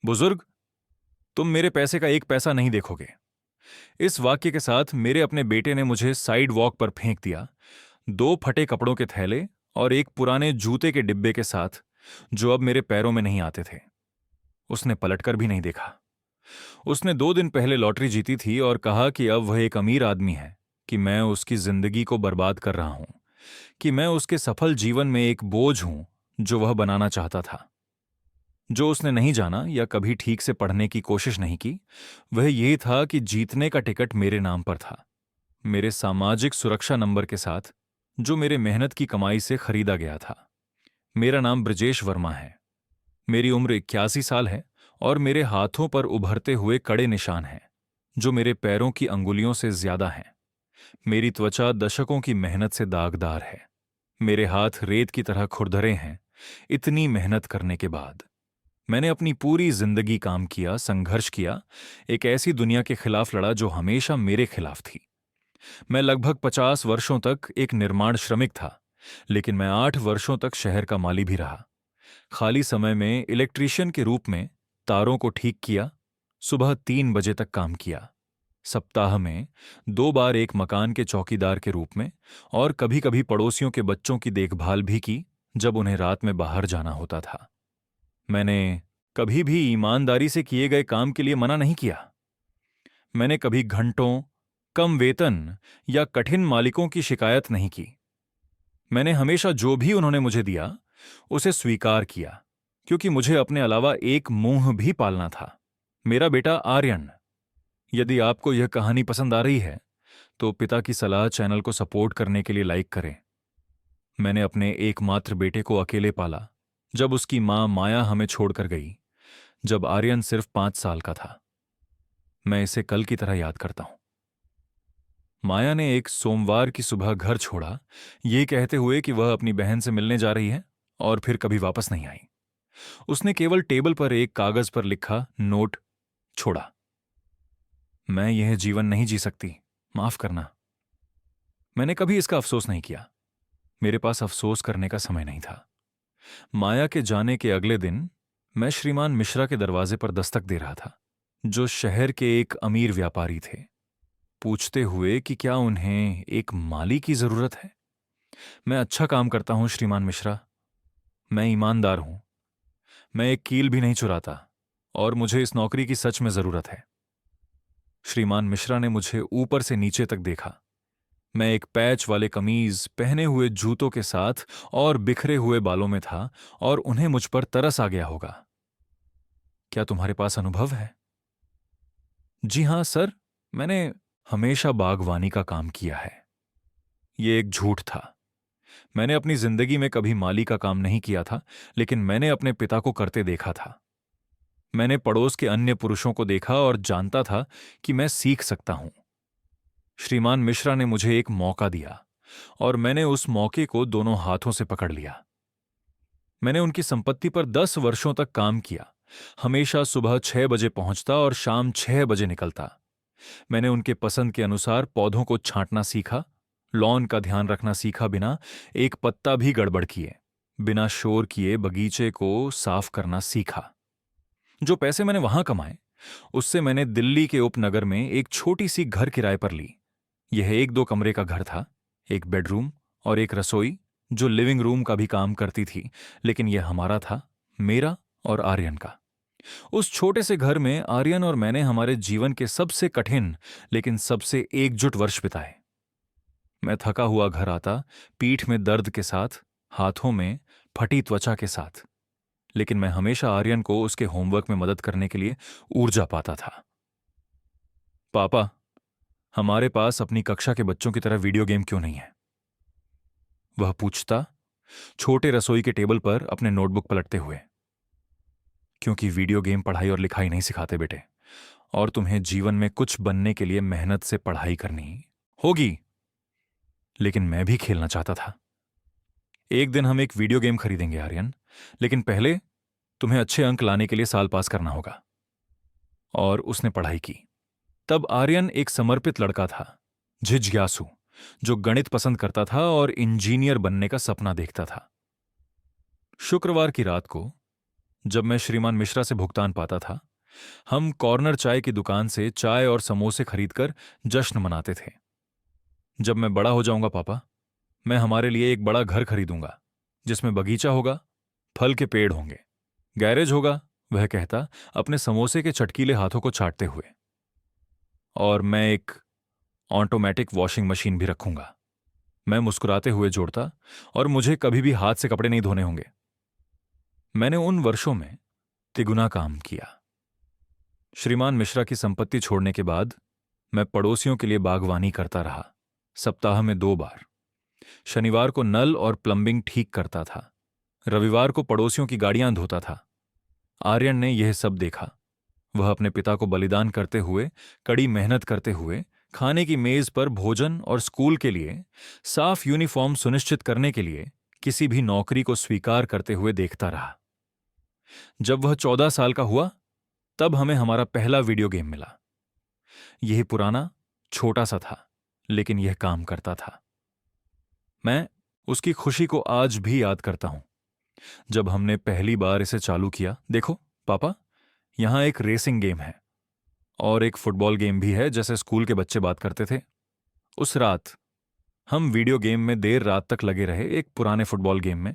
बुजुर्ग, तुम मेरे पैसे का एक पैसा नहीं देखोगे। इस वाक्य के साथ मेरे अपने बेटे ने मुझे साइड वॉक पर फेंक दिया, दो फटे कपड़ों के थैले और एक पुराने जूते के डिब्बे के साथ, जो अब मेरे पैरों में नहीं आते थे। उसने पलटकर भी नहीं देखा। उसने 2 दिन पहले लॉटरी जीती थी और कहा कि अब वह एक अमीर आदमी है, कि मैं उसकी जिंदगी को बर्बाद कर रहा हूं, कि मैं उसके सफल जीवन में एक बोझ हूं जो वह बनाना चाहता था। जो उसने नहीं जाना या कभी ठीक से पढ़ने की कोशिश नहीं की, वह यही था कि जीतने का टिकट मेरे नाम पर था, मेरे सामाजिक सुरक्षा नंबर के साथ, जो मेरे मेहनत की कमाई से खरीदा गया था। मेरा नाम ब्रजेश वर्मा है। मेरी उम्र 81 साल है और मेरे हाथों पर उभरते हुए कड़े निशान हैं, जो मेरे पैरों की अंगुलियों से ज्यादा हैं। मेरी त्वचा दशकों की मेहनत से दागदार है। मेरे हाथ रेत की तरह खुरदरे हैं, इतनी मेहनत करने के बाद। मैंने अपनी पूरी जिंदगी काम किया, संघर्ष किया, एक ऐसी दुनिया के खिलाफ लड़ा जो हमेशा मेरे खिलाफ थी। मैं लगभग 50 वर्षों तक एक निर्माण श्रमिक था, लेकिन मैं 8 वर्षों तक शहर का माली भी रहा। खाली समय में इलेक्ट्रीशियन के रूप में तारों को ठीक किया, सुबह 3 बजे तक काम किया। सप्ताह में 2 बार एक मकान के चौकीदार के रूप में, और कभी-कभी पड़ोसियों के बच्चों की देखभाल भी की जब उन्हें रात में बाहर जाना होता था। मैंने कभी भी ईमानदारी से किए गए काम के लिए मना नहीं किया। मैंने कभी घंटों, कम वेतन या कठिन मालिकों की शिकायत नहीं की। मैंने हमेशा जो भी उन्होंने मुझे दिया, उसे स्वीकार किया, क्योंकि मुझे अपने अलावा एक मुंह भी पालना था, मेरा बेटा आर्यन। यदि आपको यह कहानी पसंद आ रही है, तो पिता की सलाह चैनल को सपोर्ट करने के लिए लाइक करें। मैंने अपने एकमात्र बेटे को अकेले पाला, जब उसकी मां माया हमें छोड़कर गई, जब आर्यन सिर्फ 5 साल का था। मैं इसे कल की तरह याद करता हूं। माया ने एक सोमवार की सुबह घर छोड़ा, ये कहते हुए कि वह अपनी बहन से मिलने जा रही है, और फिर कभी वापस नहीं आई। उसने केवल टेबल पर एक कागज पर लिखा नोट छोड़ा, मैं यह जीवन नहीं जी सकती, माफ करना। मैंने कभी इसका अफसोस नहीं किया। मेरे पास अफसोस करने का समय नहीं था। माया के जाने के अगले दिन मैं श्रीमान मिश्रा के दरवाजे पर दस्तक दे रहा था, जो शहर के एक अमीर व्यापारी थे, पूछते हुए कि क्या उन्हें एक माली की जरूरत है। मैं अच्छा काम करता हूं श्रीमान मिश्रा, मैं ईमानदार हूं, मैं एक कील भी नहीं चुराता, और मुझे इस नौकरी की सच में जरूरत है। श्रीमान मिश्रा ने मुझे ऊपर से नीचे तक देखा। मैं एक पैच वाले कमीज पहने हुए जूतों के साथ और बिखरे हुए बालों में था, और उन्हें मुझ पर तरस आ गया होगा। क्या तुम्हारे पास अनुभव है? जी हां सर, मैंने हमेशा बागवानी का काम किया है। ये एक झूठ था। मैंने अपनी जिंदगी में कभी माली का काम नहीं किया था, लेकिन मैंने अपने पिता को करते देखा था। मैंने पड़ोस के अन्य पुरुषों को देखा और जानता था कि मैं सीख सकता हूं। श्रीमान मिश्रा ने मुझे एक मौका दिया, और मैंने उस मौके को दोनों हाथों से पकड़ लिया। मैंने उनकी संपत्ति पर 10 वर्षों तक काम किया, हमेशा सुबह 6 बजे पहुंचता और शाम 6 बजे निकलता। मैंने उनके पसंद के अनुसार पौधों को छांटना सीखा, लॉन का ध्यान रखना सीखा, बिना एक पत्ता भी गड़बड़ किए, बिना शोर किए बगीचे को साफ करना सीखा। जो पैसे मैंने वहां कमाए, उससे मैंने दिल्ली के उपनगर में एक छोटी सी घर किराए पर ली। यह 1-2 कमरे का घर था, एक बेडरूम और एक रसोई, जो लिविंग रूम का भी काम करती थी, लेकिन यह हमारा था, मेरा और आर्यन का। उस छोटे से घर में आर्यन और मैंने हमारे जीवन के सबसे कठिन लेकिन सबसे एकजुट वर्ष बिताए। मैं थका हुआ घर आता, पीठ में दर्द के साथ, हाथों में फटी त्वचा के साथ, लेकिन मैं हमेशा आर्यन को उसके होमवर्क में मदद करने के लिए ऊर्जा पाता था। पापा, हमारे पास अपनी कक्षा के बच्चों की तरह वीडियो गेम क्यों नहीं है? वह पूछता, छोटे रसोई के टेबल पर अपने नोटबुक पलटते हुए। क्योंकि वीडियो गेम पढ़ाई और लिखाई नहीं सिखाते बेटे, और तुम्हें जीवन में कुछ बनने के लिए मेहनत से पढ़ाई करनी होगी। लेकिन मैं भी खेलना चाहता था। एक दिन हम एक वीडियो गेम खरीदेंगे आर्यन, लेकिन पहले तुम्हें अच्छे अंक लाने के लिए साल पास करना होगा। और उसने पढ़ाई की। तब आर्यन एक समर्पित लड़का था, जिज्ञासु, जो गणित पसंद करता था और इंजीनियर बनने का सपना देखता था। शुक्रवार की रात को, जब मैं श्रीमान मिश्रा से भुगतान पाता था, हम कॉर्नर चाय की दुकान से चाय और समोसे खरीदकर जश्न मनाते थे। जब मैं बड़ा हो जाऊंगा पापा, मैं हमारे लिए एक बड़ा घर खरीदूंगा जिसमें बगीचा होगा, फल के पेड़ होंगे, गैरेज होगा, वह कहता अपने समोसे के चटकीले हाथों को चाटते हुए। और मैं एक ऑटोमेटिक वॉशिंग मशीन भी रखूंगा, मैं मुस्कुराते हुए जोड़ता, और मुझे कभी भी हाथ से कपड़े नहीं धोने होंगे। मैंने उन वर्षों में तिगुना काम किया। श्रीमान मिश्रा की संपत्ति छोड़ने के बाद मैं पड़ोसियों के लिए बागवानी करता रहा, सप्ताह में 2 बार। शनिवार को नल और प्लम्बिंग ठीक करता था, रविवार को पड़ोसियों की गाड़ियां धोता था। आर्यन ने यह सब देखा। वह अपने पिता को बलिदान करते हुए, कड़ी मेहनत करते हुए, खाने की मेज पर भोजन और स्कूल के लिए साफ यूनिफॉर्म सुनिश्चित करने के लिए किसी भी नौकरी को स्वीकार करते हुए देखता रहा। जब वह 14 साल का हुआ, तब हमें हमारा पहला वीडियो गेम मिला। यह पुराना, छोटा सा था, लेकिन यह काम करता था। मैं उसकी खुशी को आज भी याद करता हूं। जब हमने पहली बार इसे चालू किया, देखो पापा, यहां एक रेसिंग गेम है और एक फुटबॉल गेम भी है, जैसे स्कूल के बच्चे बात करते थे। उस रात हम वीडियो गेम में देर रात तक लगे रहे, एक पुराने फुटबॉल गेम में,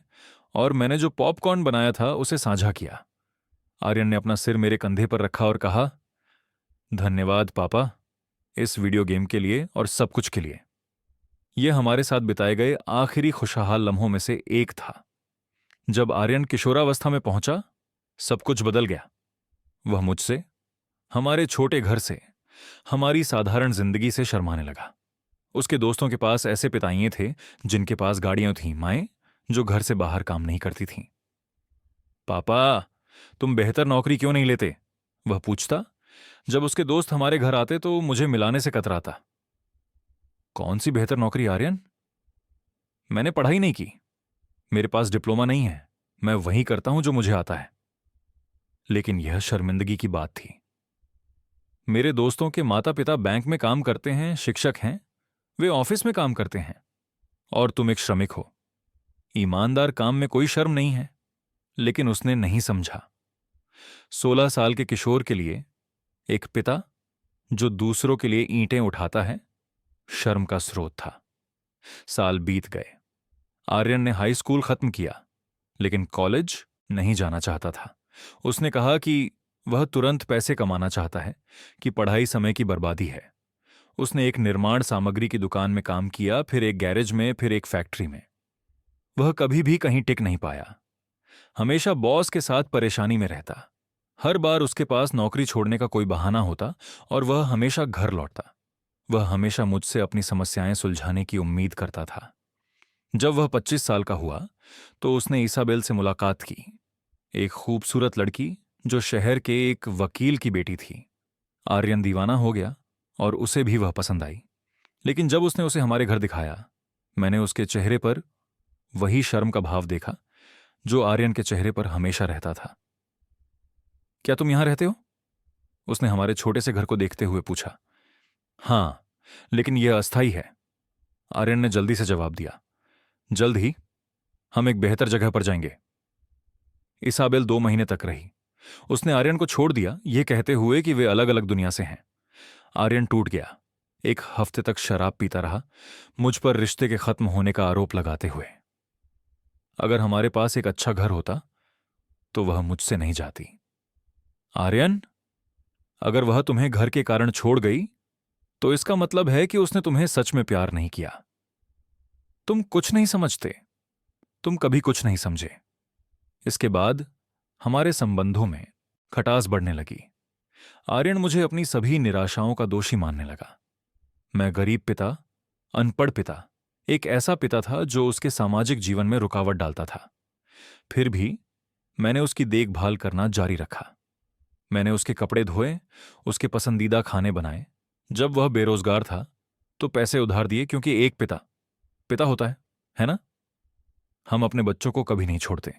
और मैंने जो पॉपकॉर्न बनाया था उसे साझा किया। आर्यन ने अपना सिर मेरे कंधे पर रखा और कहा, धन्यवाद पापा, इस वीडियो गेम के लिए और सब कुछ के लिए। यह हमारे साथ बिताए गए आखिरी खुशहाल लम्हों में से एक था। जब आर्यन किशोरावस्था में पहुंचा, सब कुछ बदल गया। वह मुझसे, हमारे छोटे घर से, हमारी साधारण जिंदगी से शर्माने लगा। उसके दोस्तों के पास ऐसे पिताइये थे जिनके पास गाड़ियां थीं, माएं जो घर से बाहर काम नहीं करती थीं। पापा, तुम बेहतर नौकरी क्यों नहीं लेते? वह पूछता। जब उसके दोस्त हमारे घर आते तो मुझे मिलाने से कतराता। कौन सी बेहतर नौकरी आर्यन? मैंने पढ़ाई नहीं की, मेरे पास डिप्लोमा नहीं है, मैं वही करता हूं जो मुझे आता है। लेकिन यह शर्मिंदगी की बात थी। मेरे दोस्तों के माता पिता बैंक में काम करते हैं, शिक्षक हैं, वे ऑफिस में काम करते हैं, और तुम एक श्रमिक हो। ईमानदार काम में कोई शर्म नहीं है। लेकिन उसने नहीं समझा। 16 साल के किशोर के लिए एक पिता जो दूसरों के लिए ईंटें उठाता है, शर्म का स्रोत था। साल बीत गए। आर्यन ने हाई स्कूल खत्म किया, लेकिन कॉलेज नहीं जाना चाहता था। उसने कहा कि वह तुरंत पैसे कमाना चाहता है, कि पढ़ाई समय की बर्बादी है। उसने एक निर्माण सामग्री की दुकान में काम किया, फिर एक गैरेज में, फिर एक फैक्ट्री में। वह कभी भी कहीं टिक नहीं पाया। हमेशा बॉस के साथ परेशानी में रहता। हर बार उसके पास नौकरी छोड़ने का कोई बहाना होता और वह हमेशा घर लौटता। वह हमेशा मुझसे अपनी समस्याएं सुलझाने की उम्मीद करता था। जब वह 25 साल का हुआ तो उसने इसाबेल से मुलाकात की, एक खूबसूरत लड़की जो शहर के एक वकील की बेटी थी। आर्यन दीवाना हो गया और उसे भी वह पसंद आई। लेकिन जब उसने उसे हमारे घर दिखाया, मैंने उसके चेहरे पर वही शर्म का भाव देखा जो आर्यन के चेहरे पर हमेशा रहता था। क्या तुम यहां रहते हो? उसने हमारे छोटे से घर को देखते हुए पूछा। हां, लेकिन यह अस्थायी है, आर्यन ने जल्दी से जवाब दिया। जल्द ही हम एक बेहतर जगह पर जाएंगे। इसाबेल 2 महीने तक रही। उसने आर्यन को छोड़ दिया, यह कहते हुए कि वे अलग अलग दुनिया से हैं। आर्यन टूट गया। 1 हफ्ते तक शराब पीता रहा, मुझ पर रिश्ते के खत्म होने का आरोप लगाते हुए। अगर हमारे पास एक अच्छा घर होता तो वह मुझसे नहीं जाती। आर्यन, अगर वह तुम्हें घर के कारण छोड़ गई तो इसका मतलब है कि उसने तुम्हें सच में प्यार नहीं किया। तुम कुछ नहीं समझते, तुम कभी कुछ नहीं समझे। इसके बाद हमारे संबंधों में खटास बढ़ने लगी। आर्यन मुझे अपनी सभी निराशाओं का दोषी मानने लगा। मैं गरीब पिता, अनपढ़ पिता, एक ऐसा पिता था जो उसके सामाजिक जीवन में रुकावट डालता था। फिर भी मैंने उसकी देखभाल करना जारी रखा। मैंने उसके कपड़े धोए, उसके पसंदीदा खाने बनाए। जब वह बेरोजगार था तो पैसे उधार दिए, क्योंकि एक पिता पिता होता है ना? हम अपने बच्चों को कभी नहीं छोड़ते।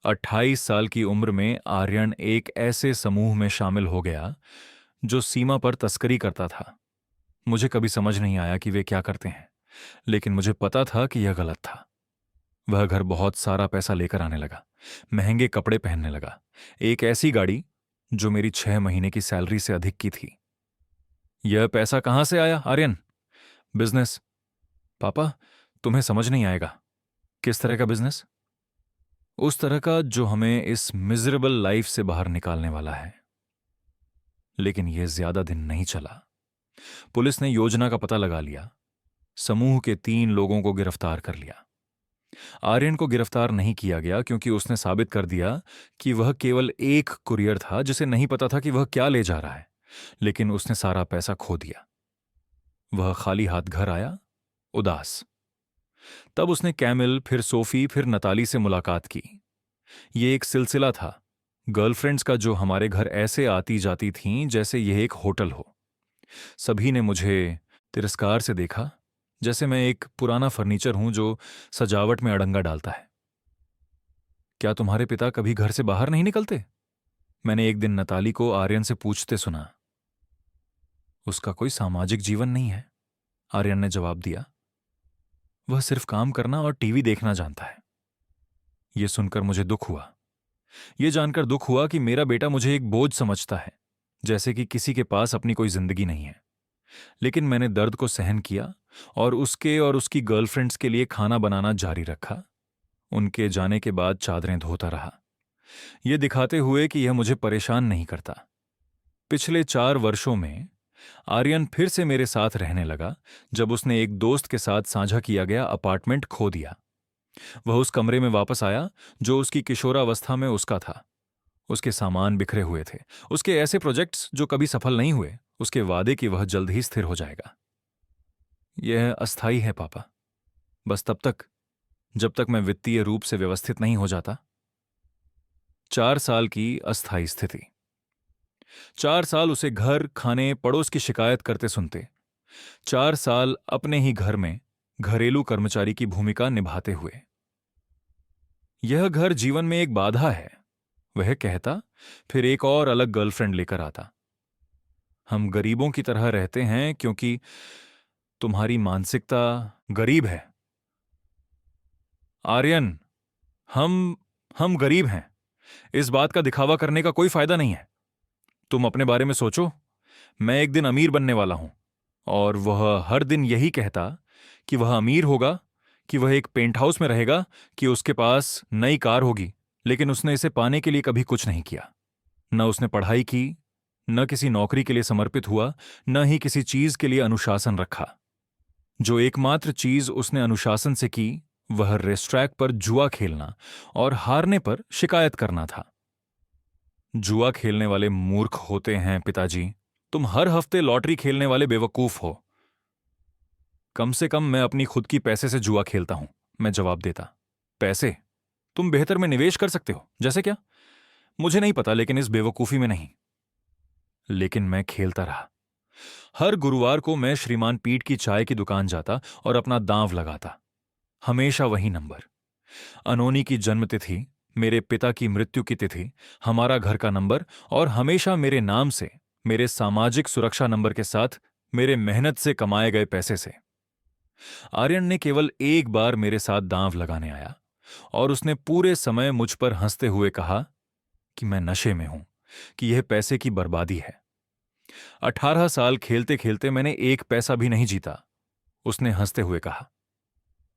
28 साल की उम्र में आर्यन एक ऐसे समूह में शामिल हो गया जो सीमा पर तस्करी करता था। मुझे कभी समझ नहीं आया कि वे क्या करते हैं, लेकिन मुझे पता था कि यह गलत था। वह घर बहुत सारा पैसा लेकर आने लगा, महंगे कपड़े पहनने लगा, एक ऐसी गाड़ी जो मेरी 6 महीने की सैलरी से अधिक की थी। यह पैसा कहां से आया आर्यन? बिजनेस। पापा, तुम्हें समझ नहीं आएगा। किस तरह का बिजनेस? उस तरह का जो हमें इस मिजरेबल लाइफ से बाहर निकालने वाला है। लेकिन यह ज्यादा दिन नहीं चला। पुलिस ने योजना का पता लगा लिया, समूह के 3 लोगों को गिरफ्तार कर लिया। आर्यन को गिरफ्तार नहीं किया गया क्योंकि उसने साबित कर दिया कि वह केवल एक कुरियर था जिसे नहीं पता था कि वह क्या ले जा रहा है, लेकिन उसने सारा पैसा खो दिया। वह खाली हाथ घर आया, उदास। तब उसने कैमिल, फिर सोफी, फिर नताली से मुलाकात की। ये एक सिलसिला था, गर्लफ्रेंड्स का, जो हमारे घर ऐसे आती जाती थीं जैसे यह एक होटल हो। सभी ने मुझे तिरस्कार से देखा, जैसे मैं एक पुराना फर्नीचर हूं जो सजावट में अड़ंगा डालता है। क्या तुम्हारे पिता कभी घर से बाहर नहीं निकलते? मैंने एक दिन नताली को आर्यन से पूछते सुना। उसका कोई सामाजिक जीवन नहीं है, आर्यन ने जवाब दिया। वह सिर्फ काम करना और टीवी देखना जानता है। यह सुनकर मुझे दुख हुआ। यह जानकर दुख हुआ कि मेरा बेटा मुझे एक बोझ समझता है, जैसे कि किसी के पास अपनी कोई जिंदगी नहीं है। लेकिन मैंने दर्द को सहन किया और उसके और उसकी गर्लफ्रेंड्स के लिए खाना बनाना जारी रखा। उनके जाने के बाद चादरें धोता रहा, यह दिखाते हुए कि यह मुझे परेशान नहीं करता। पिछले 4 वर्षों में आर्यन फिर से मेरे साथ रहने लगा जब उसने एक दोस्त के साथ साझा किया गया अपार्टमेंट खो दिया। वह उस कमरे में वापस आया जो उसकी किशोरावस्था में उसका था। उसके सामान बिखरे हुए थे, उसके ऐसे प्रोजेक्ट्स जो कभी सफल नहीं हुए, उसके वादे कि वह जल्द ही स्थिर हो जाएगा। यह अस्थायी है पापा, बस तब तक जब तक मैं वित्तीय रूप से व्यवस्थित नहीं हो जाता। 4 साल की अस्थायी स्थिति। 4 साल उसे घर, खाने, पड़ोस की शिकायत करते सुनते। 4 साल अपने ही घर में घरेलू कर्मचारी की भूमिका निभाते हुए। यह घर जीवन में एक बाधा है, वह कहता, फिर एक और अलग गर्लफ्रेंड लेकर आता। हम गरीबों की तरह रहते हैं क्योंकि तुम्हारी मानसिकता गरीब है। आर्यन, हम गरीब हैं। इस बात का दिखावा करने का कोई फायदा नहीं है। तुम अपने बारे में सोचो। मैं एक दिन अमीर बनने वाला हूं, और वह हर दिन यही कहता कि वह अमीर होगा, कि वह एक पेंट हाउस में रहेगा, कि उसके पास नई कार होगी। लेकिन उसने इसे पाने के लिए कभी कुछ नहीं किया। न उसने पढ़ाई की, न किसी नौकरी के लिए समर्पित हुआ, न ही किसी चीज के लिए अनुशासन रखा। जो एकमात्र चीज उसने अनुशासन से की वह रेस्ट्रैक पर जुआ खेलना और हारने पर शिकायत करना था। जुआ खेलने वाले मूर्ख होते हैं पिताजी, तुम हर हफ्ते लॉटरी खेलने वाले बेवकूफ हो। कम से कम मैं अपनी खुद की पैसे से जुआ खेलता हूं, मैं जवाब देता। पैसे तुम बेहतर में निवेश कर सकते हो, जैसे क्या? मुझे नहीं पता, लेकिन इस बेवकूफी में नहीं। लेकिन मैं खेलता रहा। हर गुरुवार को मैं श्रीमान पीठ की चाय की दुकान जाता और अपना दांव लगाता। हमेशा वही नंबर। अनोनी की जन्मतिथि, मेरे पिता की मृत्यु की तिथि, हमारा घर का नंबर, और हमेशा मेरे नाम से, मेरे सामाजिक सुरक्षा नंबर के साथ, मेरे मेहनत से कमाए गए पैसे से। आर्यन ने केवल एक बार मेरे साथ दांव लगाने आया, और उसने पूरे समय मुझ पर हंसते हुए कहा कि मैं नशे में हूं, कि यह पैसे की बर्बादी है। 18 साल खेलते खेलते मैंने एक पैसा भी नहीं जीता। उसने हंसते हुए कहा,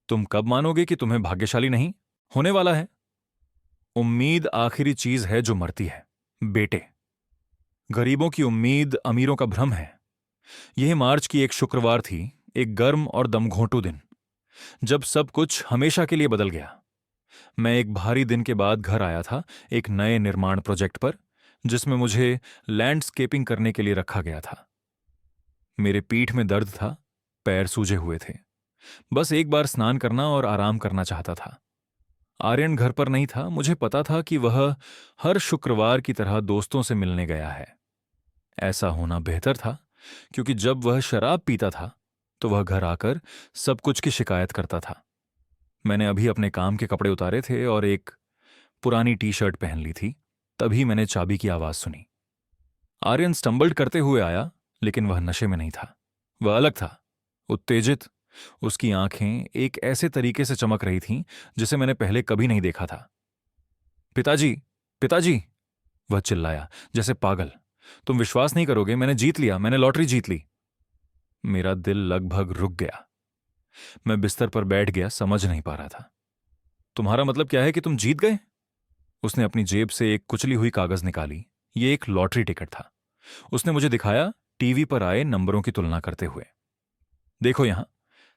तुम कब मानोगे कि तुम्हें भाग्यशाली नहीं होने वाला है? उम्मीद आखिरी चीज है जो मरती है, बेटे। गरीबों की उम्मीद अमीरों का भ्रम है। यह मार्च की एक शुक्रवार थी, एक गर्म और दमघोंटू दिन, जब सब कुछ हमेशा के लिए बदल गया। मैं एक भारी दिन के बाद घर आया था, एक नए निर्माण प्रोजेक्ट पर, जिसमें मुझे लैंडस्केपिंग करने के लिए रखा गया था। मेरे पीठ में दर्द था, पैर सूजे हुए थे। बस एक बार स्नान करना और आराम करना चाहता था। आर्यन घर पर नहीं था। मुझे पता था कि वह हर शुक्रवार की तरह दोस्तों से मिलने गया है। ऐसा होना बेहतर था, क्योंकि जब वह शराब पीता था तो वह घर आकर सब कुछ की शिकायत करता था। मैंने अभी अपने काम के कपड़े उतारे थे और एक पुरानी टी शर्ट पहन ली थी, तभी मैंने चाबी की आवाज सुनी। आर्यन स्टंबल्ड करते हुए आया, लेकिन वह नशे में नहीं था। वह अलग था, उत्तेजित, उसकी आंखें एक ऐसे तरीके से चमक रही थीं जिसे मैंने पहले कभी नहीं देखा था। पिताजी, पिताजी, वह चिल्लाया जैसे पागल। तुम विश्वास नहीं करोगे, मैंने जीत लिया, मैंने लॉटरी जीत ली। मेरा दिल लगभग रुक गया। मैं बिस्तर पर बैठ गया, समझ नहीं पा रहा था। तुम्हारा मतलब क्या है कि तुम जीत गए? उसने अपनी जेब से एक कुचली हुई कागज निकाली। ये एक लॉटरी टिकट था। उसने मुझे दिखाया, टीवी पर आए नंबरों की तुलना करते हुए। देखो यहां,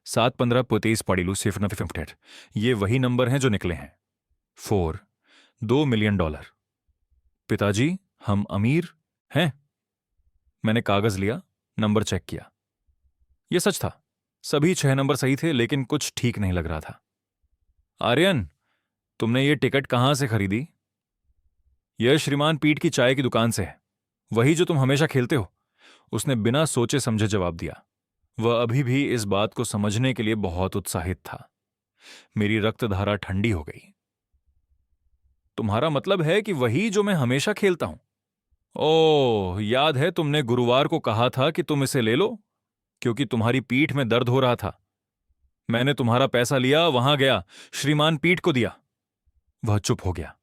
7 15 ये वही नंबर हैं जो निकले हैं। 4, $2 मिलियन। पिताजी, हम अमीर हैं। मैंने कागज लिया, नंबर चेक किया। यह सच था, सभी 6 नंबर सही थे, लेकिन कुछ ठीक नहीं लग रहा था। आर्यन, तुमने ये टिकट कहां से खरीदी? यह श्रीमान पीठ की चाय की दुकान से है, वही जो तुम हमेशा खेलते हो। उसने बिना सोचे समझे जवाब दिया। वह अभी भी इस बात को समझने के लिए बहुत उत्साहित था। मेरी रक्तधारा ठंडी हो गई। तुम्हारा मतलब है कि वही जो मैं हमेशा खेलता हूं? ओह, याद है तुमने गुरुवार को कहा था कि तुम इसे ले लो क्योंकि तुम्हारी पीठ में दर्द हो रहा था। मैंने तुम्हारा पैसा लिया, वहां गया, श्रीमान पीठ को दिया। वह चुप हो गया।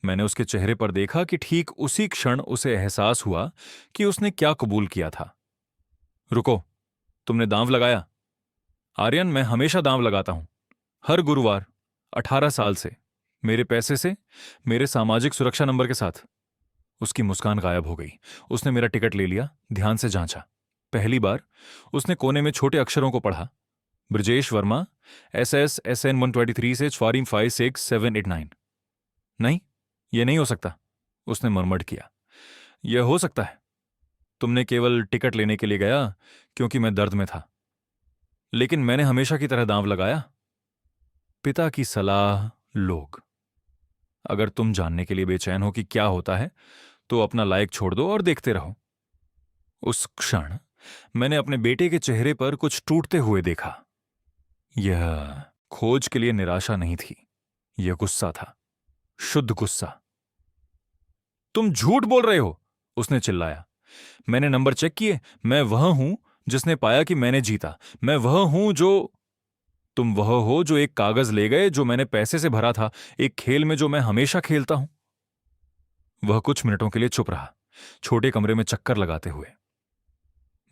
मैंने उसके चेहरे पर देखा कि ठीक उसी क्षण उसे एहसास हुआ कि उसने क्या कबूल किया था। रुको, तुमने दांव लगाया? आर्यन, मैं हमेशा दांव लगाता हूं, हर गुरुवार, 18 साल से, मेरे पैसे से, मेरे सामाजिक सुरक्षा नंबर के साथ। उसकी मुस्कान गायब हो गई। उसने मेरा टिकट ले लिया, ध्यान से जांचा। पहली बार उसने कोने में छोटे अक्षरों को पढ़ा। ब्रजेश वर्मा, SS SN 123 से 456789। नहीं, यह नहीं हो सकता, उसने मरमट किया। यह हो सकता है। तुमने केवल टिकट लेने के लिए गया क्योंकि मैं दर्द में था, लेकिन मैंने हमेशा की तरह दांव लगाया। पिता की सलाह, लोग। अगर तुम जानने के लिए बेचैन हो कि क्या होता है तो अपना लाइक छोड़ दो और देखते रहो। उस क्षण मैंने अपने बेटे के चेहरे पर कुछ टूटते हुए देखा। यह खोज के लिए निराशा नहीं थी, यह गुस्सा था, शुद्ध गुस्सा। तुम झूठ बोल रहे हो, उसने चिल्लाया। मैंने नंबर चेक किए, मैं वह हूं जिसने पाया कि मैंने जीता। मैं वह हूं जो तुम वह हो जो एक कागज ले गए जो मैंने पैसे से भरा था, एक खेल में जो मैं हमेशा खेलता हूं। वह कुछ मिनटों के लिए चुप रहा, छोटे कमरे में चक्कर लगाते हुए।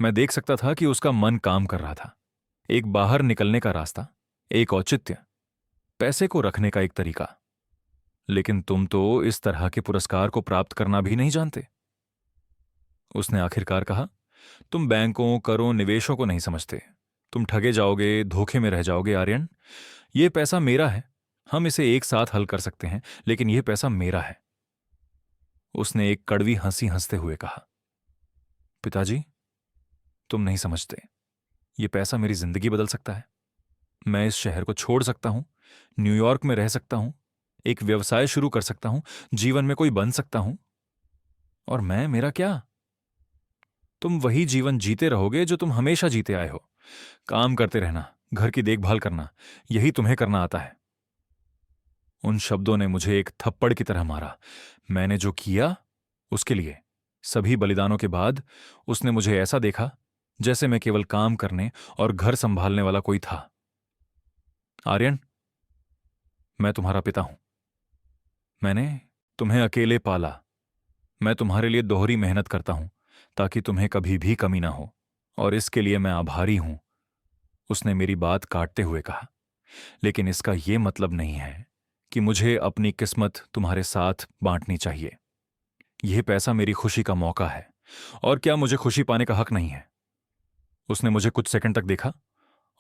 मैं देख सकता था कि उसका मन काम कर रहा था। एक बाहर निकलने का रास्ता, एक औचित्य, पैसे को रखने का एक तरीका। लेकिन तुम तो इस तरह के पुरस्कार को प्राप्त करना भी नहीं जानते, उसने आखिरकार कहा। तुम बैंकों, करों, निवेशों को नहीं समझते। तुम ठगे जाओगे, धोखे में रह जाओगे। आर्यन, यह पैसा मेरा है। हम इसे एक साथ हल कर सकते हैं, लेकिन यह पैसा मेरा है। उसने एक कड़वी हंसी हंसते हुए कहा। पिताजी, तुम नहीं समझते, यह पैसा मेरी जिंदगी बदल सकता है। मैं इस शहर को छोड़ सकता हूं, न्यूयॉर्क में रह सकता हूं, एक व्यवसाय शुरू कर सकता हूं, जीवन में कोई बन सकता हूं। और मैं, मेरा क्या? तुम वही जीवन जीते रहोगे जो तुम हमेशा जीते आए हो। काम करते रहना, घर की देखभाल करना, यही तुम्हें करना आता है। उन शब्दों ने मुझे एक थप्पड़ की तरह मारा। मैंने जो किया उसके लिए, सभी बलिदानों के बाद, उसने मुझे ऐसा देखा जैसे मैं केवल काम करने और घर संभालने वाला कोई था। आर्यन, मैं तुम्हारा पिता हूं। मैंने तुम्हें अकेले पाला। मैं तुम्हारे लिए दोहरी मेहनत करता हूं ताकि तुम्हें कभी भी कमी ना हो, और इसके लिए मैं आभारी हूं, उसने मेरी बात काटते हुए कहा। लेकिन इसका यह मतलब नहीं है कि मुझे अपनी किस्मत तुम्हारे साथ बांटनी चाहिए। यह पैसा मेरी खुशी का मौका है, और क्या मुझे खुशी पाने का हक नहीं है? उसने मुझे कुछ सेकंड तक देखा,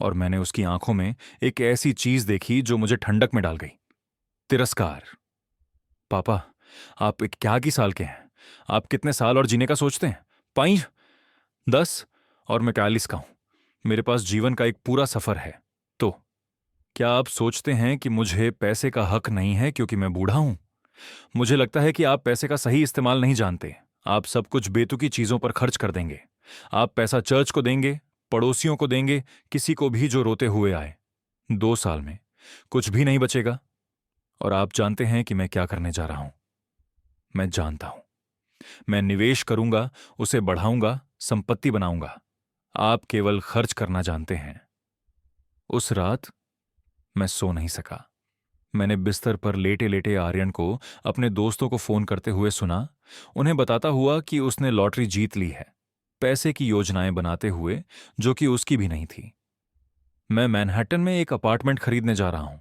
और मैंने उसकी आंखों में एक ऐसी चीज देखी जो मुझे ठंडक में डाल गई। तिरस्कार। पापा, आप 81 साल के हैं। आप कितने साल और जीने का सोचते हैं? 5, 10, और मैं 40 का हूं। मेरे पास जीवन का एक पूरा सफर है। तो क्या आप सोचते हैं कि मुझे पैसे का हक नहीं है क्योंकि मैं बूढ़ा हूं? मुझे लगता है कि आप पैसे का सही इस्तेमाल नहीं जानते। आप सब कुछ बेतुकी चीजों पर खर्च कर देंगे। आप पैसा चर्च को देंगे, पड़ोसियों को देंगे, किसी को भी जो रोते हुए आए। 2 साल में कुछ भी नहीं बचेगा। और आप जानते हैं कि मैं क्या करने जा रहा हूं। मैं जानता हूं। मैं निवेश करूंगा, उसे बढ़ाऊंगा, संपत्ति बनाऊंगा। आप केवल खर्च करना जानते हैं। उस रात मैं सो नहीं सका। मैंने बिस्तर पर लेटे लेटे आर्यन को अपने दोस्तों को फोन करते हुए सुना, उन्हें बताता हुआ कि उसने लॉटरी जीत ली है, पैसे की योजनाएं बनाते हुए जो कि उसकी भी नहीं थी। मैं मैनहट्टन में एक अपार्टमेंट खरीदने जा रहा हूं।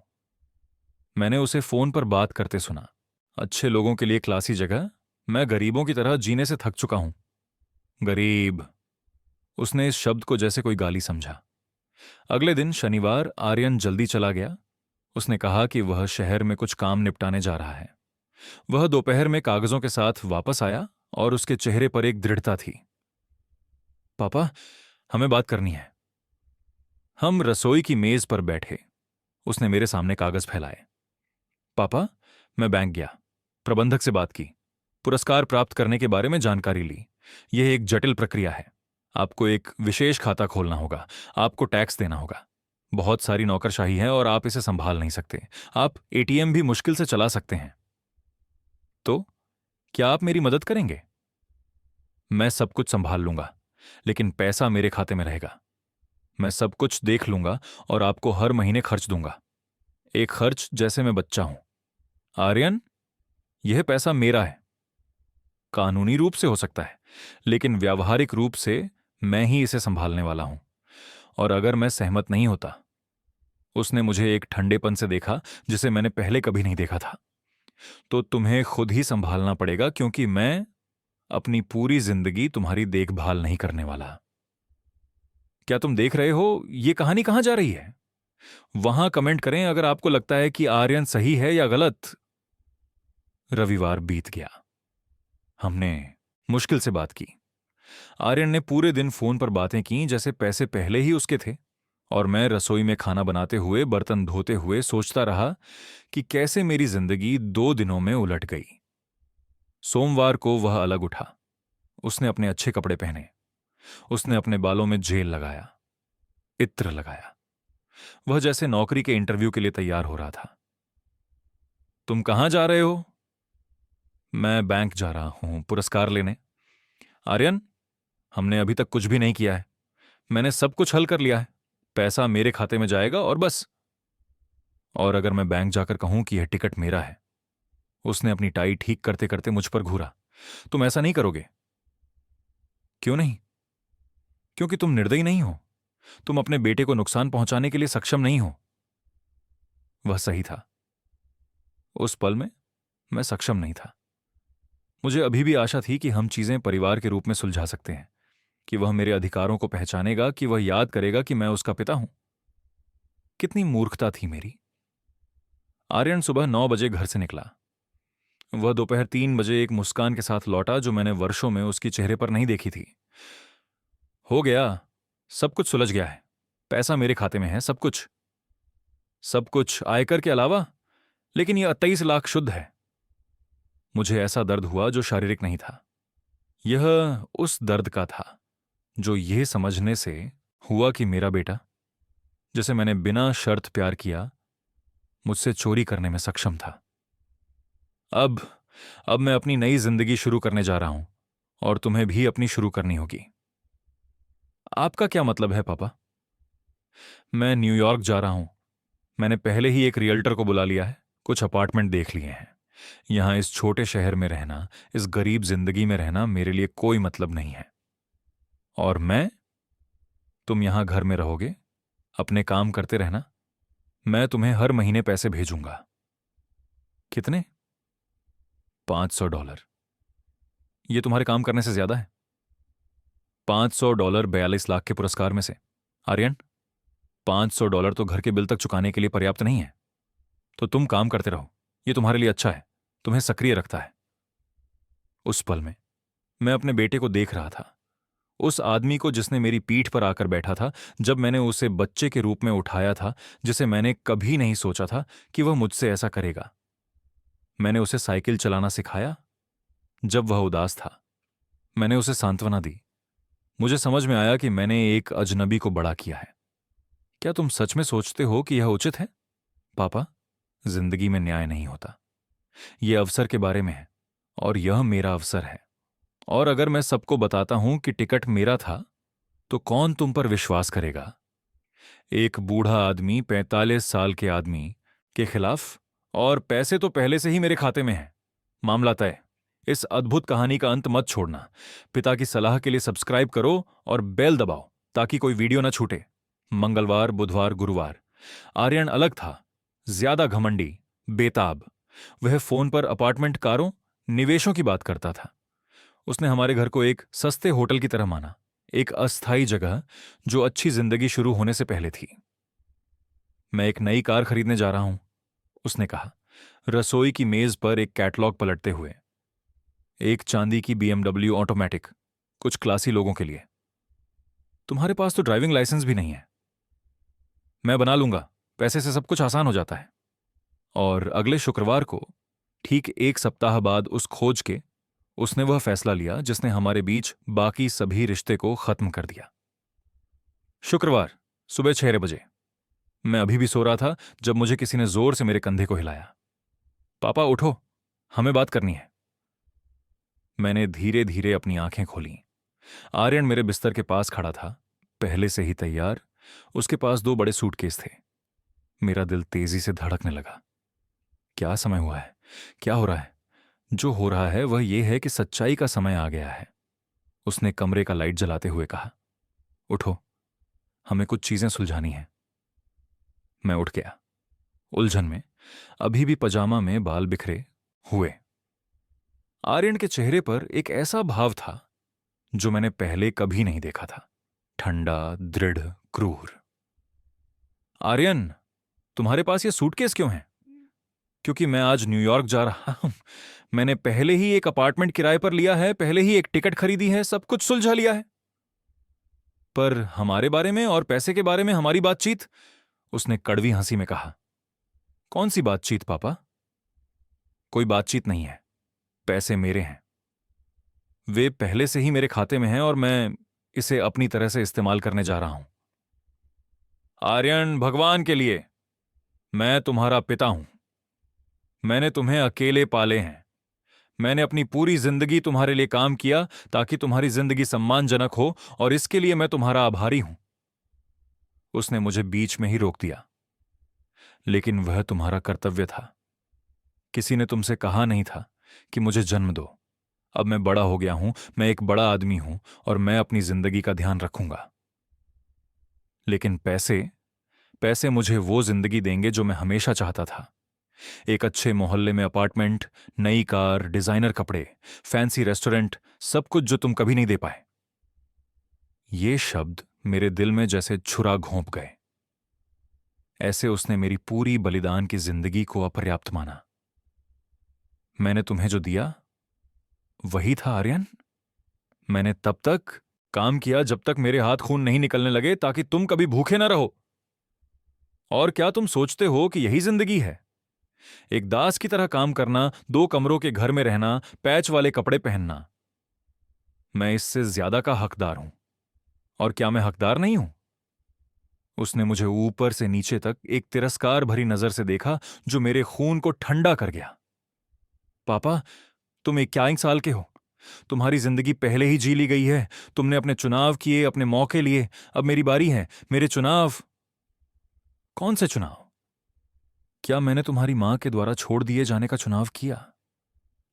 मैंने उसे फोन पर बात करते सुना। अच्छे लोगों के लिए क्लासी जगह, मैं गरीबों की तरह जीने से थक चुका हूं। गरीब, उसने इस शब्द को जैसे कोई गाली समझा। अगले दिन शनिवार आर्यन जल्दी चला गया। उसने कहा कि वह शहर में कुछ काम निपटाने जा रहा है। वह दोपहर में कागजों के साथ वापस आया और उसके चेहरे पर एक दृढ़ता थी। पापा, हमें बात करनी है। हम रसोई की मेज पर बैठे। उसने मेरे सामने कागज फैलाए। पापा, मैं बैंक गया, प्रबंधक से बात की, पुरस्कार प्राप्त करने के बारे में जानकारी ली। यह एक जटिल प्रक्रिया है। आपको एक विशेष खाता खोलना होगा, आपको टैक्स देना होगा। बहुत सारी नौकरशाही है और आप इसे संभाल नहीं सकते। आप एटीएम भी मुश्किल से चला सकते हैं। तो क्या आप मेरी मदद करेंगे? मैं सब कुछ संभाल लूंगा, लेकिन पैसा मेरे खाते में रहेगा। मैं सब कुछ देख लूंगा और आपको हर महीने खर्च दूंगा, एक खर्च जैसे मैं बच्चा हूं। आर्यन, यह पैसा मेरा है। कानूनी रूप से हो सकता है, लेकिन व्यावहारिक रूप से मैं ही इसे संभालने वाला हूं। और अगर मैं सहमत नहीं होता। उसने मुझे एक ठंडेपन से देखा जिसे मैंने पहले कभी नहीं देखा था। तो तुम्हें खुद ही संभालना पड़ेगा, क्योंकि मैं अपनी पूरी जिंदगी तुम्हारी देखभाल नहीं करने वाला। क्या तुम देख रहे हो ये कहानी कहां जा रही है? वहां कमेंट करें अगर आपको लगता है कि आर्यन सही है या गलत। रविवार बीत गया। हमने मुश्किल से बात की। आर्यन ने पूरे दिन फोन पर बातें की जैसे पैसे पहले ही उसके थे, और मैं रसोई में खाना बनाते हुए, बर्तन धोते हुए सोचता रहा कि कैसे मेरी जिंदगी 2 दिनों में उलट गई। सोमवार को वह अलग उठा। उसने अपने अच्छे कपड़े पहने। उसने अपने बालों में जेल लगाया, इत्र लगाया। वह जैसे नौकरी के इंटरव्यू के लिए तैयार हो रहा था। तुम कहां जा रहे हो? मैं बैंक जा रहा हूं, पुरस्कार लेने। आर्यन, हमने अभी तक कुछ भी नहीं किया है। मैंने सब कुछ हल कर लिया है। पैसा मेरे खाते में जाएगा और बस। और अगर मैं बैंक जाकर कहूं कि यह टिकट मेरा है? उसने अपनी टाई ठीक करते करते मुझ पर घूरा। तुम ऐसा नहीं करोगे? क्यों नहीं? क्योंकि तुम निर्दयी नहीं हो। तुम अपने बेटे को नुकसान पहुंचाने के लिए सक्षम नहीं हो। वह सही था। उस पल में मैं सक्षम नहीं था। मुझे अभी भी आशा थी कि हम चीजें परिवार के रूप में सुलझा सकते हैं, कि वह मेरे अधिकारों को पहचानेगा, कि वह याद करेगा कि मैं उसका पिता हूं। कितनी मूर्खता थी मेरी। आर्यन सुबह 9 बजे घर से निकला। वह दोपहर 3 बजे एक मुस्कान के साथ लौटा जो मैंने वर्षों में उसकी चेहरे पर नहीं देखी थी। हो गया, सब कुछ सुलझ गया है। पैसा मेरे खाते में है, सब कुछ। सब कुछ आयकर के अलावा, लेकिन यह 23 लाख शुद्ध है। मुझे ऐसा दर्द हुआ जो शारीरिक नहीं था। यह उस दर्द का था जो यह समझने से हुआ कि मेरा बेटा, जिसे मैंने बिना शर्त प्यार किया, मुझसे चोरी करने में सक्षम था। अब अब मैं अपनी नई जिंदगी शुरू करने जा रहा हूं, और तुम्हें भी अपनी शुरू करनी होगी। आपका क्या मतलब है पापा? मैं न्यूयॉर्क जा रहा हूं। मैंने पहले ही एक रियल्टर को बुला लिया है, कुछ अपार्टमेंट देख लिए हैं। यहां इस छोटे शहर में रहना, इस गरीब जिंदगी में रहना मेरे लिए कोई मतलब नहीं है। और तुम यहां घर में रहोगे, अपने काम करते रहना। मैं तुम्हें हर महीने पैसे भेजूंगा। कितने? $500। ये तुम्हारे काम करने से ज्यादा है। $500 42 लाख के पुरस्कार में से। आर्यन, $500 तो घर के बिल तक चुकाने के लिए पर्याप्त नहीं है। तो तुम काम करते रहो, ये तुम्हारे लिए अच्छा है, तुम्हें सक्रिय रखता है। उस पल में मैं अपने बेटे को देख रहा था, उस आदमी को जिसने मेरी पीठ पर आकर बैठा था जब मैंने उसे बच्चे के रूप में उठाया था, जिसे मैंने कभी नहीं सोचा था कि वह मुझसे ऐसा करेगा। मैंने उसे साइकिल चलाना सिखाया जब वह उदास था। मैंने उसे सांत्वना दी। मुझे समझ में आया कि मैंने एक अजनबी को बड़ा किया है। क्या तुम सच में सोचते हो कि यह उचित है? पापा, जिंदगी में न्याय नहीं होता। यह अवसर के बारे में है, और यह मेरा अवसर है। और अगर मैं सबको बताता हूं कि टिकट मेरा था, तो कौन तुम पर विश्वास करेगा? एक बूढ़ा आदमी 45 साल के आदमी के खिलाफ, और पैसे तो पहले से ही मेरे खाते में हैं। मामला तय। इस अद्भुत कहानी का अंत मत छोड़ना। पिता की सलाह के लिए सब्सक्राइब करो और बेल दबाओ ताकि कोई वीडियो ना छूटे। मंगलवार, बुधवार, गुरुवार। आर्यन अलग था, ज्यादा घमंडी, बेताब। वह फोन पर अपार्टमेंट, कारों, निवेशों की बात करता था। उसने हमारे घर को एक सस्ते होटल की तरह माना, एक अस्थायी जगह जो अच्छी जिंदगी शुरू होने से पहले थी। मैं एक नई कार खरीदने जा रहा हूं, उसने कहा, रसोई की मेज पर एक कैटलॉग पलटते हुए। एक चांदी की BMW ऑटोमेटिक, कुछ क्लासी लोगों के लिए। तुम्हारे पास तो ड्राइविंग लाइसेंस भी नहीं है। मैं बना लूंगा, पैसे से सब कुछ आसान हो जाता है। और अगले शुक्रवार को, ठीक एक सप्ताह बाद उस खोज के, उसने वह फैसला लिया जिसने हमारे बीच बाकी सभी रिश्ते को खत्म कर दिया। शुक्रवार सुबह 6 बजे। मैं अभी भी सो रहा था जब मुझे किसी ने जोर से मेरे कंधे को हिलाया। पापा उठो, हमें बात करनी है। मैंने धीरे धीरे अपनी आंखें खोली। आर्यन मेरे बिस्तर के पास खड़ा था, पहले से ही तैयार। उसके पास 2 बड़े सूटकेस थे। मेरा दिल तेजी से धड़कने लगा। क्या समय हुआ है? क्या हो रहा है? जो हो रहा है वह यह है कि सच्चाई का समय आ गया है। उसने कमरे का लाइट जलाते हुए कहा, उठो, हमें कुछ चीजें सुलझानी हैं। मैं उठ गया, उलझन में, अभी भी पजामा में बाल बिखरे हुए। आर्यन के चेहरे पर एक ऐसा भाव था जो मैंने पहले कभी नहीं देखा था, ठंडा, दृढ़, क्रूर। आर्यन, तुम्हारे पास ये सूटकेस क्यों है? क्योंकि मैं आज न्यूयॉर्क जा रहा हूं। मैंने पहले ही एक अपार्टमेंट किराए पर लिया है, पहले ही एक टिकट खरीदी है, सब कुछ सुलझा लिया है। पर हमारे बारे में और पैसे के बारे में हमारी बातचीत, उसने कड़वी हंसी में कहा। कौन सी बातचीत पापा? कोई बातचीत नहीं है। पैसे मेरे हैं, वे पहले से ही मेरे खाते में हैं और मैं इसे अपनी तरह से इस्तेमाल करने जा रहा हूं। आर्यन, भगवान के लिए, मैं तुम्हारा पिता हूं। मैंने तुम्हें अकेले पाले हैं। मैंने अपनी पूरी जिंदगी तुम्हारे लिए काम किया ताकि तुम्हारी जिंदगी सम्मानजनक हो, और इसके लिए मैं तुम्हारा आभारी हूं। उसने मुझे बीच में ही रोक दिया। लेकिन वह तुम्हारा कर्तव्य था। किसी ने तुमसे कहा नहीं था कि मुझे जन्म दो। अब मैं बड़ा हो गया हूं, मैं एक बड़ा आदमी हूं, और मैं अपनी जिंदगी का ध्यान रखूंगा। लेकिन पैसे, पैसे मुझे वो जिंदगी देंगे जो मैं हमेशा चाहता था। एक अच्छे मोहल्ले में अपार्टमेंट, नई कार, डिजाइनर कपड़े, फैंसी रेस्टोरेंट, सब कुछ जो तुम कभी नहीं दे पाए। ये शब्द मेरे दिल में जैसे छुरा घोंप गए। ऐसे उसने मेरी पूरी बलिदान की जिंदगी को अपर्याप्त माना। मैंने तुम्हें जो दिया वही था आर्यन। मैंने तब तक काम किया जब तक मेरे हाथ खून नहीं निकलने लगे, ताकि तुम कभी भूखे ना रहो। और क्या तुम सोचते हो कि यही जिंदगी है? एक दास की तरह काम करना, 2 कमरों के घर में रहना, पैच वाले कपड़े पहनना। मैं इससे ज्यादा का हकदार हूं। और क्या मैं हकदार नहीं हूं? उसने मुझे ऊपर से नीचे तक एक तिरस्कार भरी नजर से देखा जो मेरे खून को ठंडा कर गया। पापा, तुम 21 साल के हो। तुम्हारी जिंदगी पहले ही जी ली गई है। तुमने अपने चुनाव किए, अपने मौके लिए। अब मेरी बारी है। मेरे चुनाव। कौन से चुनाव? क्या मैंने तुम्हारी मां के द्वारा छोड़ दिए जाने का चुनाव किया?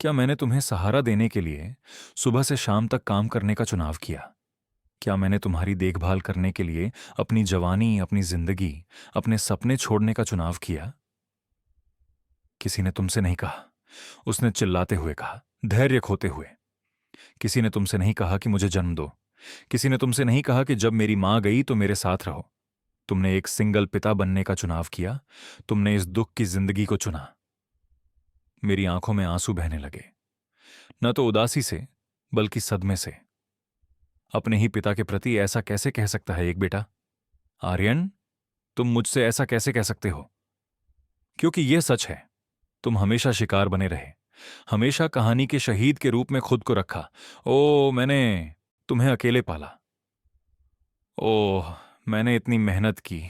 क्या मैंने तुम्हें सहारा देने के लिए सुबह से शाम तक काम करने का चुनाव किया? क्या मैंने तुम्हारी देखभाल करने के लिए अपनी जवानी, अपनी जिंदगी, अपने सपने छोड़ने का चुनाव किया? किसी ने तुमसे नहीं कहा, उसने चिल्लाते हुए कहा, धैर्य खोते हुए। किसी ने तुमसे नहीं कहा कि मुझे जन्म दो। किसी ने तुमसे नहीं कहा कि जब मेरी मां गई तो मेरे साथ रहो। तुमने एक सिंगल पिता बनने का चुनाव किया। तुमने इस दुख की जिंदगी को चुना। मेरी आंखों में आंसू बहने लगे, न तो उदासी से बल्कि सदमे से। अपने ही पिता के प्रति ऐसा कैसे कह सकता है एक बेटा? आर्यन, तुम मुझसे ऐसा कैसे कह सकते हो? क्योंकि यह सच है, तुम हमेशा शिकार बने रहे, हमेशा कहानी के शहीद के रूप में खुद को रखा। ओ, मैंने तुम्हें अकेले पाला। ओह, मैंने इतनी मेहनत की।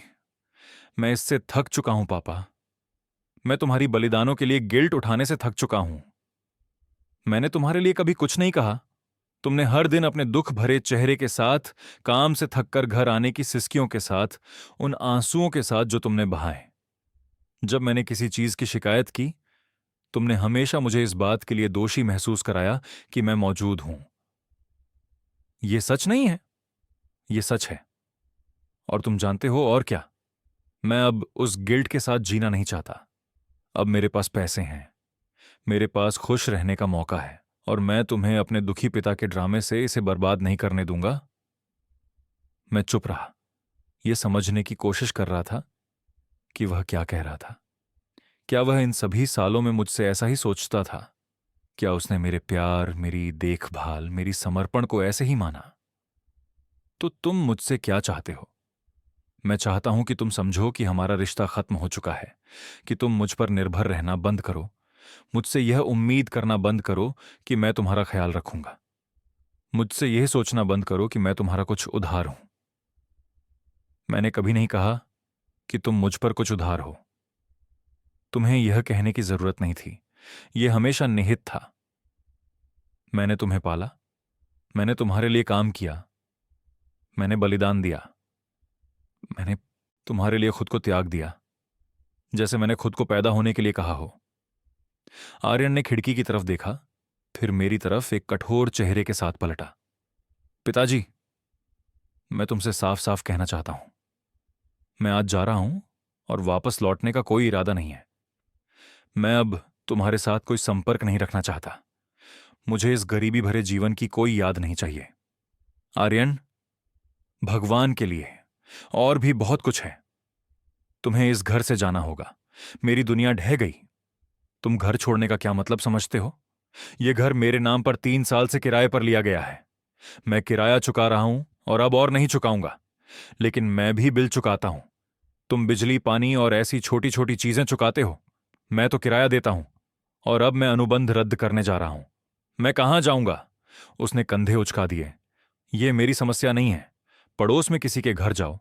मैं इससे थक चुका हूं पापा। मैं तुम्हारी बलिदानों के लिए गिल्ट उठाने से थक चुका हूं। मैंने तुम्हारे लिए कभी कुछ नहीं कहा, तुमने हर दिन अपने दुख भरे चेहरे के साथ, काम से थककर घर आने की सिसकियों के साथ, उन आंसुओं के साथ जो तुमने बहाए। जब मैंने किसी चीज की शिकायत की, तुमने हमेशा मुझे इस बात के लिए दोषी महसूस कराया कि मैं मौजूद हूं। ये सच नहीं है, ये सच है। और तुम जानते हो और क्या, मैं अब उस गिल्ट के साथ जीना नहीं चाहता। अब मेरे पास पैसे हैं, मेरे पास खुश रहने का मौका है, और मैं तुम्हें अपने दुखी पिता के ड्रामे से इसे बर्बाद नहीं करने दूंगा। मैं चुप रहा, यह समझने की कोशिश कर रहा था कि वह क्या कह रहा था। क्या वह इन सभी सालों में मुझसे ऐसा ही सोचता था? क्या उसने मेरे प्यार, मेरी देखभाल, मेरी समर्पण को ऐसे ही माना? तो तुम मुझसे क्या चाहते हो? मैं चाहता हूं कि तुम समझो कि हमारा रिश्ता खत्म हो चुका है, कि तुम मुझ पर निर्भर रहना बंद करो, मुझसे यह उम्मीद करना बंद करो कि मैं तुम्हारा ख्याल रखूंगा, मुझसे यह सोचना बंद करो कि मैं तुम्हारा कुछ उधार हूं। मैंने कभी नहीं कहा कि तुम मुझ पर कुछ उधार हो। तुम्हें यह कहने की जरूरत नहीं थी, यह हमेशा निहित था। मैंने तुम्हें पाला, मैंने तुम्हारे लिए काम किया, मैंने बलिदान दिया, मैंने तुम्हारे लिए खुद को त्याग दिया, जैसे मैंने खुद को पैदा होने के लिए कहा हो। आर्यन ने खिड़की की तरफ देखा, फिर मेरी तरफ एक कठोर चेहरे के साथ पलटा। पिताजी, मैं तुमसे साफ साफ कहना चाहता हूं, मैं आज जा रहा हूं और वापस लौटने का कोई इरादा नहीं है। मैं अब तुम्हारे साथ कोई संपर्क नहीं रखना चाहता। मुझे इस गरीबी भरे जीवन की कोई याद नहीं चाहिए। आर्यन, भगवान के लिए और भी बहुत कुछ है। तुम्हें इस घर से जाना होगा। मेरी दुनिया ढह गई। तुम घर छोड़ने का क्या मतलब समझते हो? यह घर मेरे नाम पर 3 साल से किराए पर लिया गया है। मैं किराया चुका रहा हूं और अब और नहीं चुकाऊंगा। लेकिन मैं भी बिल चुकाता हूं। तुम बिजली, पानी और ऐसी छोटी छोटी चीजें चुकाते हो। मैं तो किराया देता हूं, और अब मैं अनुबंध रद्द करने जा रहा हूं। मैं कहां जाऊंगा? उसने कंधे उचका दिए। यह मेरी समस्या नहीं है। पड़ोस में किसी के घर जाओ,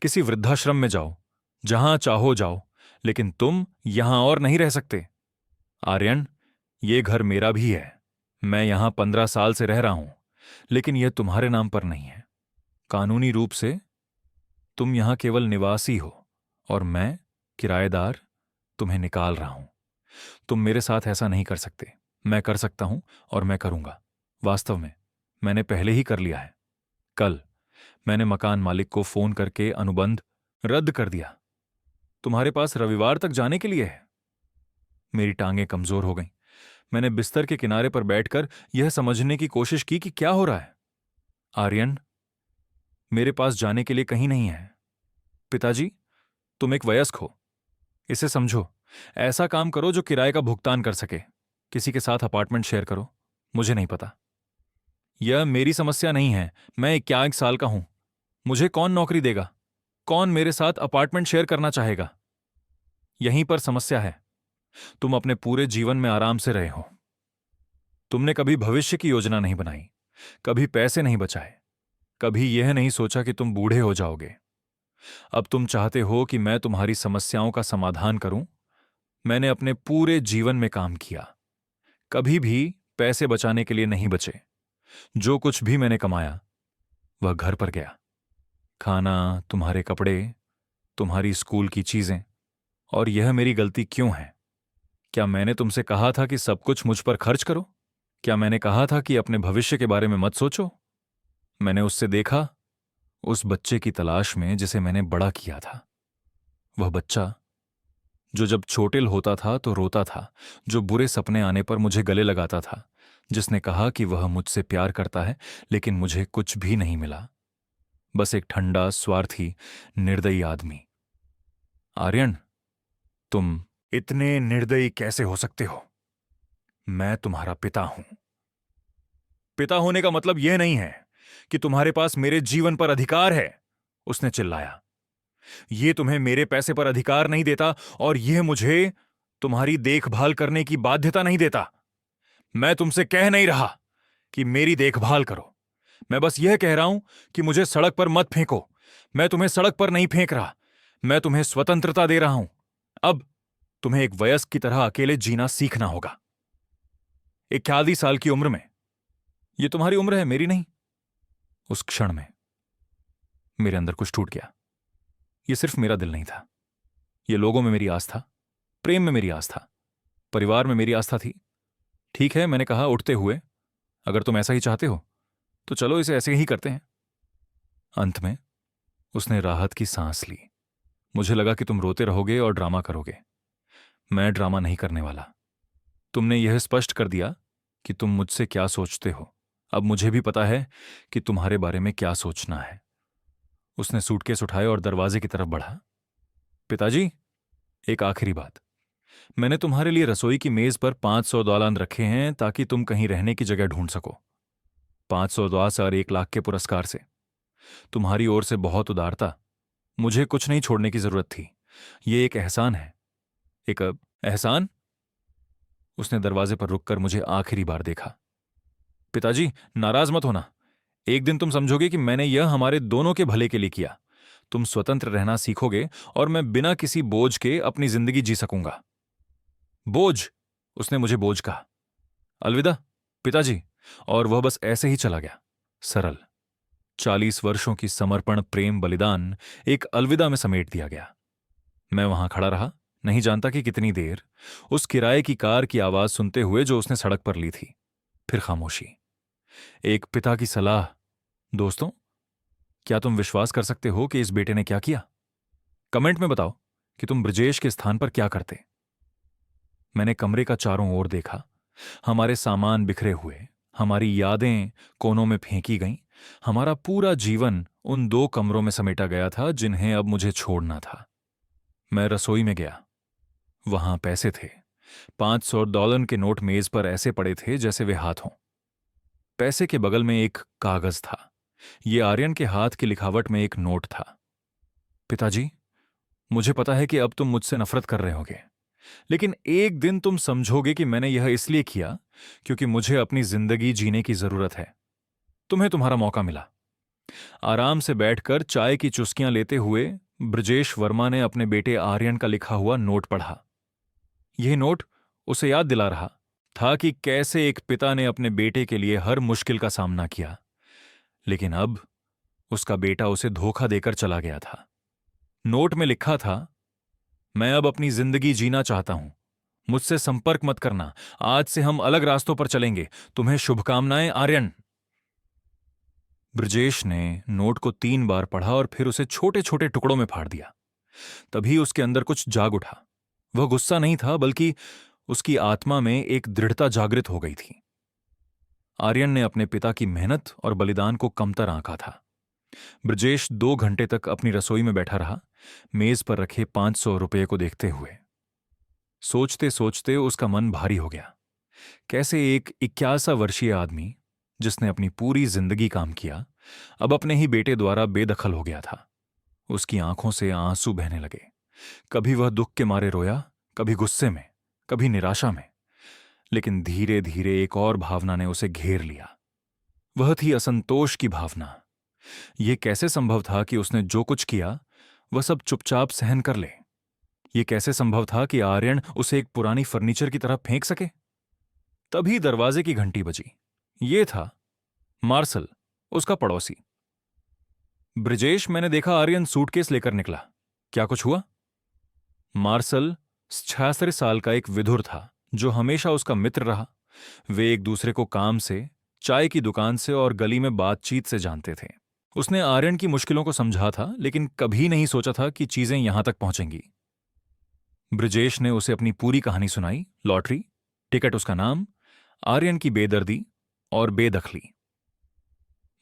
किसी वृद्धाश्रम में जाओ, जहां चाहो जाओ, लेकिन तुम यहां और नहीं रह सकते। आर्यन, ये घर मेरा भी है। मैं यहां 15 साल से रह रहा हूं, लेकिन यह तुम्हारे नाम पर नहीं है। कानूनी रूप से तुम यहां केवल निवासी हो, और मैं किराएदार तुम्हें निकाल रहा हूं। तुम मेरे साथ ऐसा नहीं कर सकते। मैं कर सकता हूं, और मैं करूंगा। वास्तव में मैंने पहले ही कर लिया है। कल मैंने मकान मालिक को फोन करके अनुबंध रद्द कर दिया। तुम्हारे पास रविवार तक जाने के लिए है। मेरी टांगें कमजोर हो गईं। मैंने बिस्तर के किनारे पर बैठकर यह समझने की कोशिश की कि क्या हो रहा है। आर्यन, मेरे पास जाने के लिए कहीं नहीं है। पिताजी, तुम एक वयस्क हो, इसे समझो। ऐसा काम करो जो किराए का भुगतान कर सके। किसी के साथ अपार्टमेंट शेयर करो। मुझे नहीं पता, यह मेरी समस्या नहीं है। मैं 21 साल का हूं। मुझे कौन नौकरी देगा? कौन मेरे साथ अपार्टमेंट शेयर करना चाहेगा? यहीं पर समस्या है। तुम अपने पूरे जीवन में आराम से रहे हो। तुमने कभी भविष्य की योजना नहीं बनाई, कभी पैसे नहीं बचाए, कभी यह नहीं सोचा कि तुम बूढ़े हो जाओगे। अब तुम चाहते हो कि मैं तुम्हारी समस्याओं का समाधान करूं। मैंने अपने पूरे जीवन में काम किया, कभी भी पैसे बचाने के लिए नहीं बचे। जो कुछ भी मैंने कमाया वह घर पर गया। खाना, तुम्हारे कपड़े, तुम्हारी स्कूल की चीजें। और यह मेरी गलती क्यों है? क्या मैंने तुमसे कहा था कि सब कुछ मुझ पर खर्च करो? क्या मैंने कहा था कि अपने भविष्य के बारे में मत सोचो? मैंने उससे देखा, उस बच्चे की तलाश में जिसे मैंने बड़ा किया था। वह बच्चा जो जब छोटिल होता था तो रोता था, जो बुरे सपने आने पर मुझे गले लगाता था, जिसने कहा कि वह मुझसे प्यार करता है, लेकिन मुझे कुछ भी नहीं मिला। बस एक ठंडा, स्वार्थी, निर्दयी आदमी। आर्यन, तुम इतने निर्दयी कैसे हो सकते हो? मैं तुम्हारा पिता हूं। पिता होने का मतलब यह नहीं है कि तुम्हारे पास मेरे जीवन पर अधिकार है, उसने चिल्लाया। यह तुम्हें मेरे पैसे पर अधिकार नहीं देता, और यह मुझे तुम्हारी देखभाल करने की बाध्यता नहीं देता। मैं तुमसे कह नहीं रहा कि मेरी देखभाल करो। मैं बस यह कह रहा हूं कि मुझे सड़क पर मत फेंको। मैं तुम्हें सड़क पर नहीं फेंक रहा। मैं तुम्हें स्वतंत्रता दे रहा हूं। अब तुम्हें एक वयस्क की तरह अकेले जीना सीखना होगा। 41 साल की उम्र में ये तुम्हारी उम्र है, मेरी नहीं। उस क्षण में मेरे अंदर कुछ टूट गया। ये सिर्फ मेरा दिल नहीं था, ये लोगों में मेरी आस्था, प्रेम में मेरी आस्था, परिवार में मेरी आस्था थी। ठीक है, मैंने कहा उठते हुए, अगर तुम ऐसा ही चाहते हो तो चलो इसे ऐसे ही करते हैं। अंत में उसने राहत की सांस ली। मुझे लगा कि तुम रोते रहोगे और ड्रामा करोगे। मैं ड्रामा नहीं करने वाला। तुमने यह स्पष्ट कर दिया कि तुम मुझसे क्या सोचते हो। अब मुझे भी पता है कि तुम्हारे बारे में क्या सोचना है। उसने सूटकेस उठाए और दरवाजे की तरफ बढ़ा। पिताजी, एक आखिरी बात। मैंने तुम्हारे लिए रसोई की मेज पर $500 रखे हैं ताकि तुम कहीं रहने की जगह ढूंढ सको। $500 और 1 लाख के पुरस्कार से। तुम्हारी ओर से बहुत उदारता। मुझे कुछ नहीं छोड़ने की जरूरत थी। ये एक एहसान है। एक एहसान? उसने दरवाजे पर रुककर मुझे आखिरी बार देखा। पिताजी, नाराज मत होना। एक दिन तुम समझोगे कि मैंने यह हमारे दोनों के भले के लिए किया। तुम स्वतंत्र रहना सीखोगे और मैं बिना किसी बोझ के अपनी जिंदगी जी सकूंगा। बोझ? उसने मुझे बोझ कहा। अलविदा पिताजी। और वह बस ऐसे ही चला गया। सरल 40 वर्षों की समर्पण, प्रेम, बलिदान एक अलविदा में समेट दिया गया। मैं वहां खड़ा रहा, नहीं जानता कि कितनी देर, उस किराए की कार की आवाज सुनते हुए जो उसने सड़क पर ली थी। फिर खामोशी। एक पिता की सलाह। दोस्तों, क्या तुम विश्वास कर सकते हो कि इस बेटे ने क्या किया? कमेंट में बताओ कि तुम ब्रजेश के स्थान पर क्या करते। मैंने कमरे का चारों ओर देखा। हमारे सामान बिखरे हुए, हमारी यादें कोनों में फेंकी गईं। हमारा पूरा जीवन उन 2 कमरों में समेटा गया था जिन्हें अब मुझे छोड़ना था। मैं रसोई में गया। वहां पैसे थे। $500 के नोट मेज पर ऐसे पड़े थे जैसे वे हाथ हों। पैसे के बगल में एक कागज था। ये आर्यन के हाथ की लिखावट में एक नोट था। पिताजी, मुझे पता है कि अब तुम मुझसे नफरत कर रहे होगे, लेकिन एक दिन तुम समझोगे कि मैंने यह इसलिए किया क्योंकि मुझे अपनी जिंदगी जीने की जरूरत है। तुम्हें तुम्हारा मौका मिला। आराम से बैठकर चाय की चुस्कियां लेते हुए ब्रजेश वर्मा ने अपने बेटे आर्यन का लिखा हुआ नोट पढ़ा। यह नोट उसे याद दिला रहा था कि कैसे एक पिता ने अपने बेटे के लिए हर मुश्किल का सामना किया, लेकिन अब उसका बेटा उसे धोखा देकर चला गया था। नोट में लिखा था, मैं अब अपनी जिंदगी जीना चाहता हूं। मुझसे संपर्क मत करना। आज से हम अलग रास्तों पर चलेंगे। तुम्हें शुभकामनाएं, आर्यन। ब्रजेश ने नोट को 3 बार पढ़ा और फिर उसे छोटे छोटे टुकड़ों में फाड़ दिया। तभी उसके अंदर कुछ जाग उठा। वह गुस्सा नहीं था, बल्कि उसकी आत्मा में एक दृढ़ता जागृत हो गई थी। आर्यन ने अपने पिता की मेहनत और बलिदान को कमतर आंका था। ब्रजेश 2 घंटे तक अपनी रसोई में बैठा रहा, मेज पर रखे $500 को देखते हुए। सोचते सोचते उसका मन भारी हो गया। कैसे एक 81 वर्षीय आदमी, जिसने अपनी पूरी जिंदगी काम किया, अब अपने ही बेटे द्वारा बेदखल हो गया था। उसकी आंखों से आंसू बहने लगे। कभी वह दुख के मारे रोया, कभी गुस्से में, कभी निराशा में। लेकिन धीरे धीरे एक और भावना ने उसे घेर लिया। वह थी असंतोष की भावना। यह कैसे संभव था कि उसने जो कुछ किया वह सब चुपचाप सहन कर ले? यह कैसे संभव था कि आर्यन उसे एक पुरानी फर्नीचर की तरह फेंक सके? तभी दरवाजे की घंटी बजी। यह था मार्शल, उसका पड़ोसी। ब्रजेश, मैंने देखा आर्यन सूटकेस लेकर निकला। क्या कुछ हुआ? मार्शल 66 साल का एक विधुर था जो हमेशा उसका मित्र रहा। वे एक दूसरे को काम से, चाय की दुकान से और गली में बातचीत से जानते थे। उसने आर्यन की मुश्किलों को समझा था, लेकिन कभी नहीं सोचा था कि चीजें यहां तक पहुंचेंगी। ब्रजेश ने उसे अपनी पूरी कहानी सुनाई। लॉटरी टिकट, उसका नाम, आर्यन की बेदर्दी और बेदखली।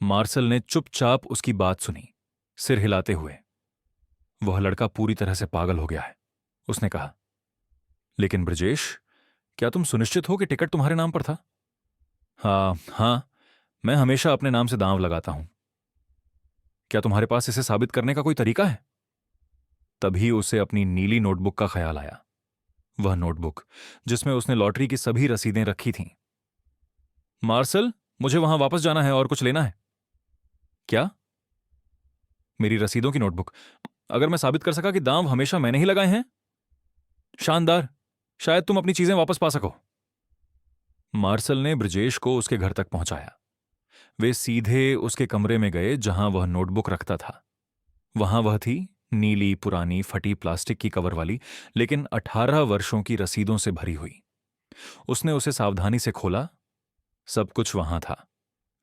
मार्शल ने चुपचाप उसकी बात सुनी, सिर हिलाते हुए। वह लड़का पूरी तरह से पागल हो गया है, उसने कहा। लेकिन ब्रजेश, क्या तुम सुनिश्चित हो कि टिकट तुम्हारे नाम पर था? हाँ, मैं हमेशा अपने नाम से दांव लगाता हूं। क्या तुम्हारे पास इसे साबित करने का कोई तरीका है? तभी उसे अपनी नीली नोटबुक का ख्याल आया। वह नोटबुक जिसमें उसने लॉटरी की सभी रसीदें रखी थीं। मार्शल, मुझे वहां वापस जाना है और कुछ लेना है। क्या? मेरी रसीदों की नोटबुक। अगर मैं साबित कर सका कि दांव हमेशा मैंने ही लगाए हैं। शानदार, शायद तुम अपनी चीजें वापस पा सको। मार्शल ने ब्रजेश को उसके घर तक पहुंचाया। वे सीधे उसके कमरे में गए जहां वह नोटबुक रखता था। वहां वह थी, नीली, पुरानी, फटी प्लास्टिक की कवर वाली, लेकिन 18 वर्षों की रसीदों से भरी हुई। उसने उसे सावधानी से खोला। सब कुछ वहां था।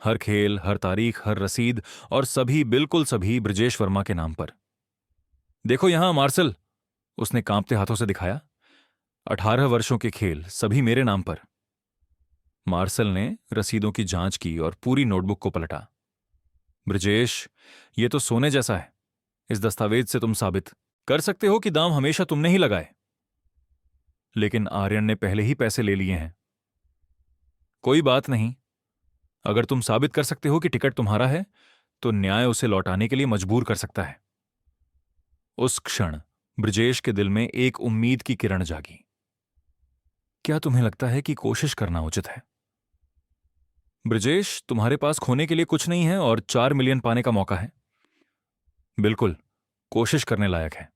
हर खेल, हर तारीख, हर रसीद, और सभी, बिल्कुल सभी, ब्रजेश वर्मा के नाम पर। देखो यहां मार्शल, उसने कांपते हाथों से दिखाया। 18 वर्षों के खेल, सभी मेरे नाम पर। मार्शल ने रसीदों की जांच की और पूरी नोटबुक को पलटा। ब्रजेश, ये तो सोने जैसा है। इस दस्तावेज से तुम साबित कर सकते हो कि दांव हमेशा तुमने ही लगाए। लेकिन आर्यन ने पहले ही पैसे ले लिए हैं। कोई बात नहीं। अगर तुम साबित कर सकते हो कि टिकट तुम्हारा है, तो न्याय उसे लौटाने के लिए मजबूर कर सकता है। उस क्षण ब्रजेश के दिल में एक उम्मीद की किरण जागी। क्या तुम्हें लगता है कि कोशिश करना उचित है? ब्रजेश, तुम्हारे पास खोने के लिए कुछ नहीं है और 4 मिलियन पाने का मौका है। बिल्कुल, कोशिश करने लायक है।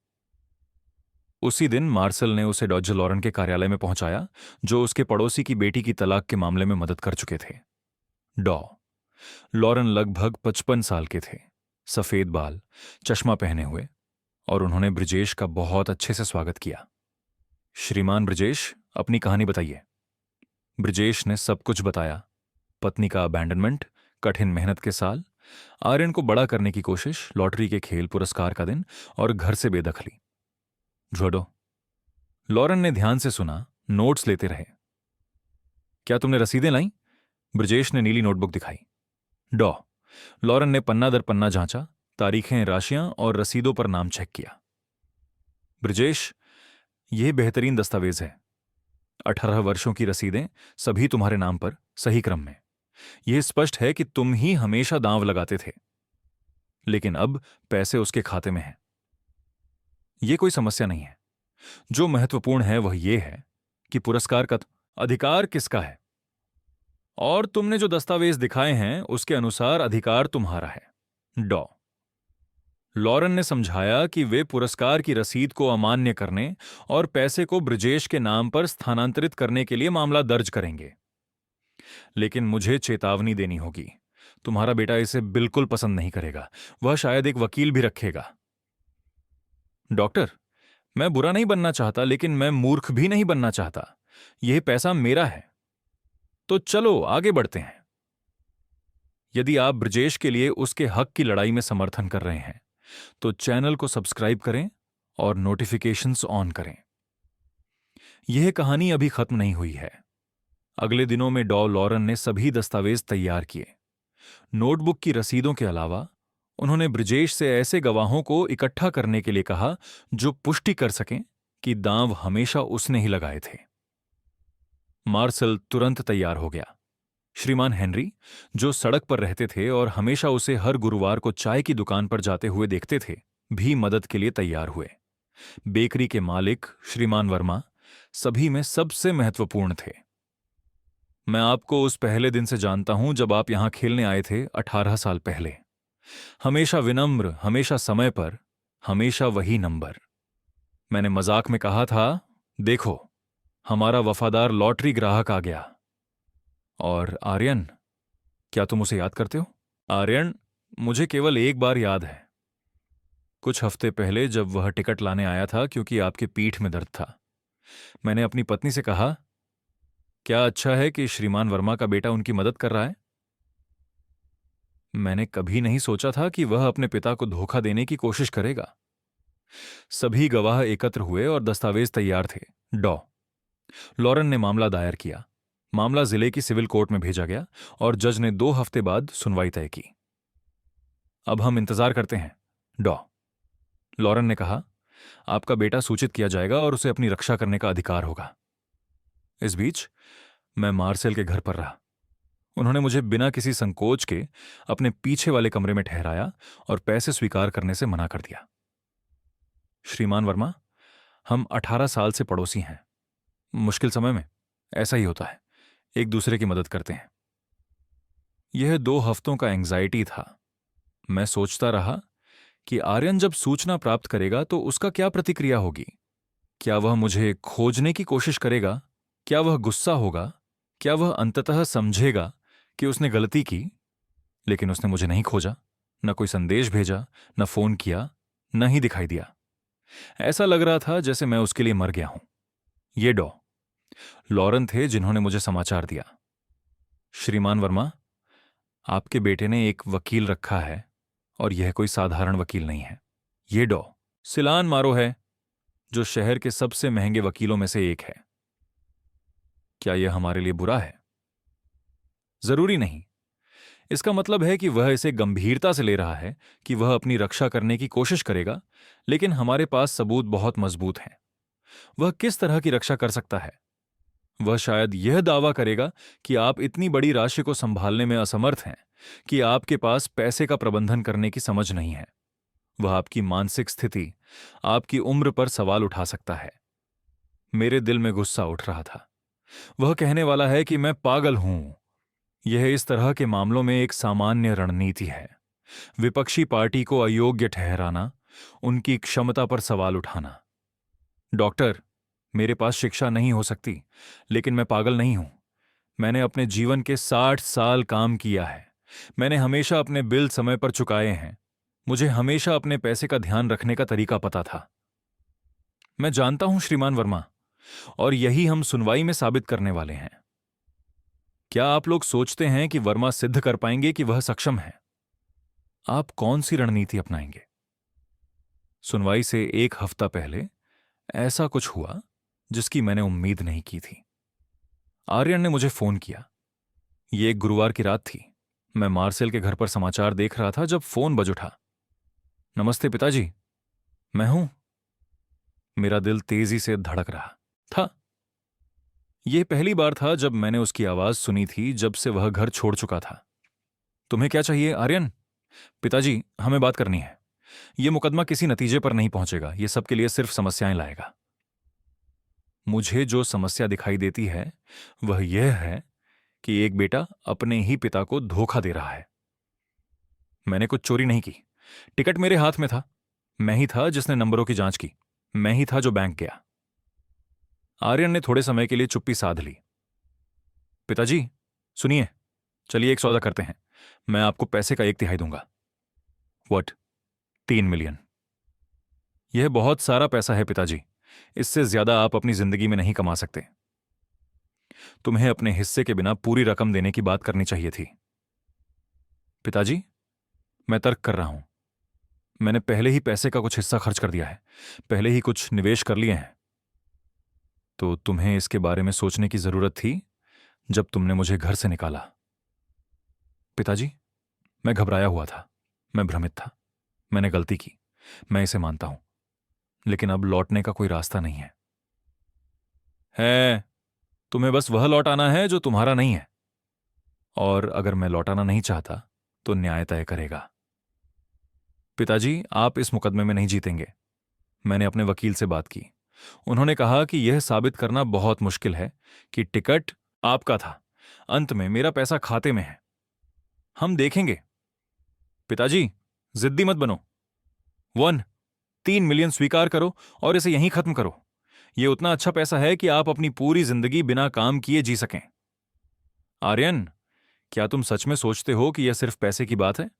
उसी दिन मार्शल ने उसे डॉज लॉरेन के कार्यालय में पहुंचाया, जो उसके पड़ोसी की बेटी की तलाक के मामले में मदद कर चुके थे। डॉ लॉरेन लगभग 55 साल के थे, सफेद बाल, चश्मा पहने हुए, और उन्होंने ब्रजेश का बहुत अच्छे से स्वागत किया। श्रीमान ब्रजेश, अपनी कहानी बताइए। ब्रजेश ने सब कुछ बताया। पत्नी का अबैंडनमेंट, कठिन मेहनत के साल, आर्यन को बड़ा करने की कोशिश, लॉटरी के खेल, पुरस्कार का दिन, और घर से बेदखली। जोडो। लॉरेन ने ध्यान से सुना, नोट्स लेते रहे। क्या तुमने रसीदें लाई? ब्रजेश ने नीली नोटबुक दिखाई। डॉ लॉरेन ने पन्ना दर पन्ना जांचा, तारीखें, राशियां और रसीदों पर नाम चेक किया। ब्रजेश, यह बेहतरीन दस्तावेज है। 18 वर्षों की रसीदें, सभी तुम्हारे नाम पर, सही क्रम में। यह स्पष्ट है कि तुम ही हमेशा दांव लगाते थे। लेकिन अब पैसे उसके खाते में हैं। यह कोई समस्या नहीं है। जो महत्वपूर्ण है वह यह है कि पुरस्कार का अधिकार किसका है। और तुमने जो दस्तावेज दिखाए हैं उसके अनुसार अधिकार तुम्हारा है। डॉ लॉरेन ने समझाया कि वे पुरस्कार की रसीद को अमान्य करने और पैसे को ब्रजेश के नाम पर स्थानांतरित करने के लिए मामला दर्ज करेंगे। लेकिन मुझे चेतावनी देनी होगी। तुम्हारा बेटा इसे बिल्कुल पसंद नहीं करेगा। वह शायद एक वकील भी रखेगा। डॉक्टर, मैं बुरा नहीं बनना चाहता, लेकिन मैं मूर्ख भी नहीं बनना चाहता। यह पैसा मेरा है। तो चलो आगे बढ़ते हैं। यदि आप ब्रजेश के लिए उसके हक की लड़ाई में समर्थन कर रहे हैं, तो चैनल को सब्सक्राइब करें और नोटिफिकेशंस ऑन करें। यह कहानी अभी खत्म नहीं हुई है। अगले दिनों में डॉ लॉरेन ने सभी दस्तावेज तैयार किए। नोटबुक की रसीदों के अलावा उन्होंने ब्रजेश से ऐसे गवाहों को इकट्ठा करने के लिए कहा जो पुष्टि कर सकें कि दांव हमेशा उसने ही लगाए थे। मार्शल तुरंत तैयार हो गया। श्रीमान हेनरी, जो सड़क पर रहते थे और हमेशा उसे हर गुरुवार को चाय की दुकान पर जाते हुए देखते थे, भी मदद के लिए तैयार हुए। बेकरी के मालिक श्रीमान वर्मा सभी में सबसे महत्वपूर्ण थे। मैं आपको उस पहले दिन से जानता हूं जब आप यहां खेलने आए थे 18 साल पहले। हमेशा विनम्र, हमेशा समय पर, हमेशा वही नंबर। मैंने मजाक में कहा था, देखो हमारा वफादार लॉटरी ग्राहक आ गया। और आर्यन, क्या तुम उसे याद करते हो? आर्यन, मुझे केवल एक बार याद है। कुछ हफ्ते पहले जब वह टिकट लाने आया था क्योंकि आपके पीठ में दर्द था। मैंने अपनी पत्नी से कहा, क्या अच्छा है कि श्रीमान वर्मा का बेटा उनकी मदद कर रहा है। मैंने कभी नहीं सोचा था कि वह अपने पिता को धोखा देने की कोशिश करेगा। सभी गवाह एकत्र हुए और दस्तावेज तैयार थे। डॉ लॉरेन ने मामला दायर किया। मामला जिले की सिविल कोर्ट में भेजा गया और जज ने 2 हफ्ते बाद सुनवाई तय की। अब हम इंतजार करते हैं। डॉ लॉरेन ने कहा, आपका बेटा सूचित किया जाएगा और उसे अपनी रक्षा करने का अधिकार होगा। इस बीच मैं मार्शल के घर पर रहा। उन्होंने मुझे बिना किसी संकोच के अपने पीछे वाले कमरे में ठहराया और पैसे स्वीकार करने से मना कर दिया। श्रीमान वर्मा, हम 18 साल से पड़ोसी हैं। मुश्किल समय में ऐसा ही होता है, एक दूसरे की मदद करते हैं। यह 2 हफ्तों का एंग्जाइटी था। मैं सोचता रहा कि आर्यन जब सूचना प्राप्त करेगा तो उसका क्या प्रतिक्रिया होगी। क्या वह मुझे खोजने की कोशिश करेगा? क्या वह गुस्सा होगा? क्या वह अंततः समझेगा कि उसने गलती की? लेकिन उसने मुझे नहीं खोजा, न कोई संदेश भेजा, न फोन किया, न ही दिखाई दिया। ऐसा लग रहा था जैसे मैं उसके लिए मर गया हूं। ये लॉरेन थे जिन्होंने मुझे समाचार दिया। श्रीमान वर्मा, आपके बेटे ने एक वकील रखा है, और यह कोई साधारण वकील नहीं है। ये सिलान मारो है, जो शहर के सबसे महंगे वकीलों में से एक है। क्या यह हमारे लिए बुरा है? जरूरी नहीं। इसका मतलब है कि वह इसे गंभीरता से ले रहा है कि वह अपनी रक्षा करने की कोशिश करेगा, लेकिन हमारे पास सबूत बहुत मजबूत हैं। वह किस तरह की रक्षा कर सकता है? वह शायद यह दावा करेगा कि आप इतनी बड़ी राशि को संभालने में असमर्थ हैं, कि आपके पास पैसे का प्रबंधन करने की समझ नहीं है। वह आपकी मानसिक स्थिति, आपकी उम्र पर सवाल उठा सकता है। मेरे दिल में गुस्सा उठ रहा था। वह कहने वाला है कि मैं पागल हूं। यह इस तरह के मामलों में एक सामान्य रणनीति है। विपक्षी पार्टी को अयोग्य ठहराना, उनकी क्षमता पर सवाल उठाना। डॉक्टर, मेरे पास शिक्षा नहीं हो सकती, लेकिन मैं पागल नहीं हूं। मैंने अपने जीवन के 60 साल काम किया है। मैंने हमेशा अपने बिल समय पर चुकाए हैं। मुझे हमेशा अपने पैसे का ध्यान रखने का तरीका पता था। मैं जानता हूं श्रीमान वर्मा, और यही हम सुनवाई में साबित करने वाले हैं। क्या आप लोग सोचते हैं कि वर्मा सिद्ध कर पाएंगे कि वह सक्षम है? आप कौन सी रणनीति अपनाएंगे? सुनवाई से एक हफ्ता पहले ऐसा कुछ हुआ जिसकी मैंने उम्मीद नहीं की थी। आर्यन ने मुझे फोन किया। यह एक गुरुवार की रात थी। मैं मार्सेल के घर पर समाचार देख रहा था जब फोन बज उठा। नमस्ते पिताजी, मैं हूं। मेरा दिल तेजी से धड़क रहा था। यह पहली बार था जब मैंने उसकी आवाज सुनी थी जब से वह घर छोड़ चुका था। तुम्हें क्या चाहिए आर्यन? पिताजी, हमें बात करनी है। यह मुकदमा किसी नतीजे पर नहीं पहुंचेगा। यह सबके लिए सिर्फ समस्याएं लाएगा। मुझे जो समस्या दिखाई देती है वह यह है कि एक बेटा अपने ही पिता को धोखा दे रहा है। मैंने कुछ चोरी नहीं की। टिकट मेरे हाथ में था। मैं ही था जिसने नंबरों की जांच की। मैं ही था जो बैंक गया। आर्यन ने थोड़े समय के लिए चुप्पी साध ली। पिताजी, सुनिए, चलिए एक सौदा करते हैं। मैं आपको पैसे का 1/3 दूंगा। व्हाट? 3 मिलियन। यह बहुत सारा पैसा है पिताजी। इससे ज्यादा आप अपनी जिंदगी में नहीं कमा सकते। तुम्हें अपने हिस्से के बिना पूरी रकम देने की बात करनी चाहिए थी। पिताजी, मैं तर्क कर रहा हूं। मैंने पहले ही पैसे का कुछ हिस्सा खर्च कर दिया है, पहले ही कुछ निवेश कर लिए हैं। तो तुम्हें इसके बारे में सोचने की जरूरत थी जब तुमने मुझे घर से निकाला। पिताजी, मैं घबराया हुआ था, मैं भ्रमित था। मैंने गलती की, मैं इसे मानता हूं, लेकिन अब लौटने का कोई रास्ता नहीं है। तुम्हें बस वह लौट आना है जो तुम्हारा नहीं है, और अगर मैं लौटाना नहीं चाहता तो न्याय तय करेगा। पिताजी, आप इस मुकदमे में नहीं जीतेंगे। मैंने अपने वकील से बात की। उन्होंने कहा कि यह साबित करना बहुत मुश्किल है कि टिकट आपका था। अंत में मेरा पैसा खाते में है। हम देखेंगे। पिताजी, जिद्दी मत बनो। 3 मिलियन स्वीकार करो और इसे यहीं खत्म करो। यह उतना अच्छा पैसा है कि आप अपनी पूरी जिंदगी बिना काम किए जी सकें। आर्यन, क्या तुम सच में सोचते हो कि यह सिर्फ पैसे की बात है?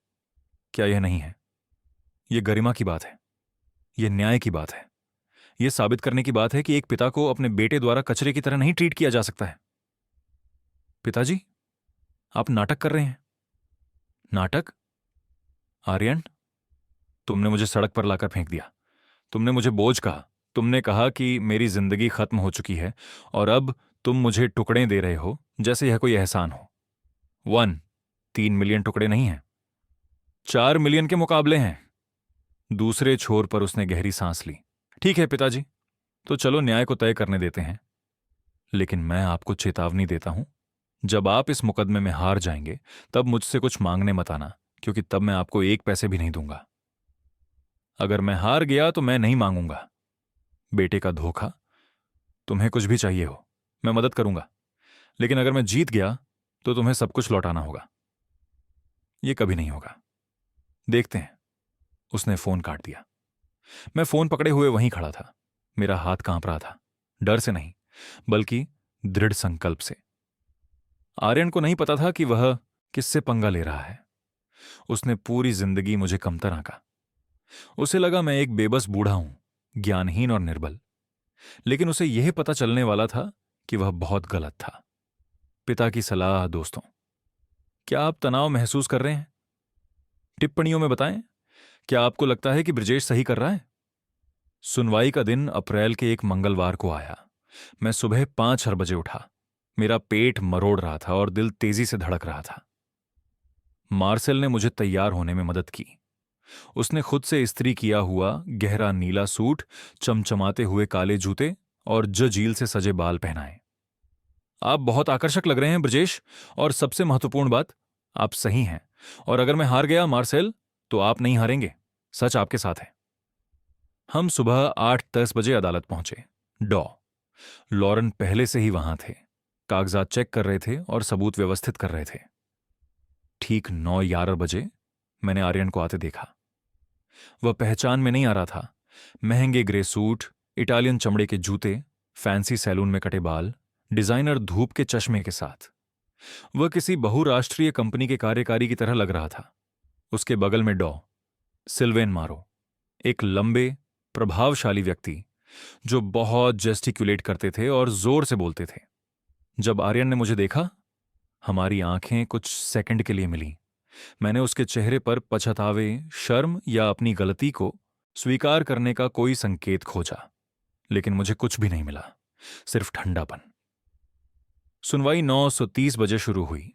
क्या यह नहीं है? यह गरिमा की बात है। यह न्याय की बात है। यह साबित करने की बात है कि एक पिता को अपने बेटे द्वारा कचरे की तरह नहीं ट्रीट किया जा सकता है। पिताजी, आप नाटक कर रहे हैं। नाटक? आर्यन, तुमने मुझे सड़क पर लाकर फेंक दिया। तुमने मुझे बोझ कहा। तुमने कहा कि मेरी जिंदगी खत्म हो चुकी है, और अब तुम मुझे टुकड़े दे रहे हो जैसे यह कोई एहसान हो। 3 मिलियन टुकड़े नहीं हैं, 4 मिलियन के मुकाबले हैं। दूसरे छोर पर उसने गहरी सांस ली। ठीक है पिताजी, तो चलो न्याय को तय करने देते हैं। लेकिन मैं आपको चेतावनी देता हूं, जब आप इस मुकदमे में हार जाएंगे तब मुझसे कुछ मांगने मत आना, क्योंकि तब मैं आपको 1 पैसे भी नहीं दूंगा। अगर मैं हार गया तो मैं नहीं मांगूंगा। बेटे का धोखा, तुम्हें कुछ भी चाहिए हो, मैं मदद करूंगा। लेकिन अगर मैं जीत गया तो तुम्हें सब कुछ लौटाना होगा। यह कभी नहीं होगा। देखते हैं। उसने फोन काट दिया। मैं फोन पकड़े हुए वहीं खड़ा था। मेरा हाथ कांप रहा था, डर से नहीं, बल्कि दृढ़ संकल्प से। आर्यन को नहीं पता था कि वह किससे पंगा ले रहा है। उसने पूरी जिंदगी मुझे कमतर आंका। उसे लगा मैं एक बेबस बूढ़ा हूं, ज्ञानहीन और निर्बल। लेकिन उसे यह पता चलने वाला था कि वह बहुत गलत था। पिता की सलाह। दोस्तों, क्या आप तनाव महसूस कर रहे हैं? टिप्पणियों में बताएं, क्या आपको लगता है कि ब्रजेश सही कर रहा है? सुनवाई का दिन अप्रैल के एक मंगलवार को आया। मैं सुबह 5 बजे उठा। मेरा पेट मरोड़ रहा था और दिल तेजी से धड़क रहा था। मार्सेल ने मुझे तैयार होने में मदद की। उसने खुद से इस्त्री किया हुआ गहरा नीला सूट, चमचमाते हुए काले जूते और जंजील से सजे बाल पहनाए। आप बहुत आकर्षक लग रहे हैं ब्रजेश, और सबसे महत्वपूर्ण बात, आप सही हैं। और अगर मैं हार गया मार्सेल, तो आप नहीं हारेंगे। सच आपके साथ है। हम सुबह 8-10 बजे अदालत पहुंचे। डॉ लॉरेन पहले से ही वहां थे। कागजात चेक कर रहे थे और सबूत व्यवस्थित कर रहे थे। ठीक 9-11 बजे मैंने आर्यन को आते देखा। वह पहचान में नहीं आ रहा था। महंगे ग्रे सूट, इटालियन चमड़े के जूते, फैंसी सैलून में कटे बाल, डिजाइनर धूप के चश्मे के साथ वह किसी बहुराष्ट्रीय कंपनी के कार्यकारी की तरह लग रहा था। उसके बगल में डॉ सिल्वेन मारो, एक लंबे प्रभावशाली व्यक्ति जो बहुत जेस्टिक्युलेट करते थे और जोर से बोलते थे। जब आर्यन ने मुझे देखा, हमारी आंखें कुछ सेकंड के लिए मिलीं। मैंने उसके चेहरे पर पछतावे, शर्म या अपनी गलती को स्वीकार करने का कोई संकेत खोजा, लेकिन मुझे कुछ भी नहीं मिला, सिर्फ ठंडापन। सुनवाई 9:30 बजे शुरू हुई।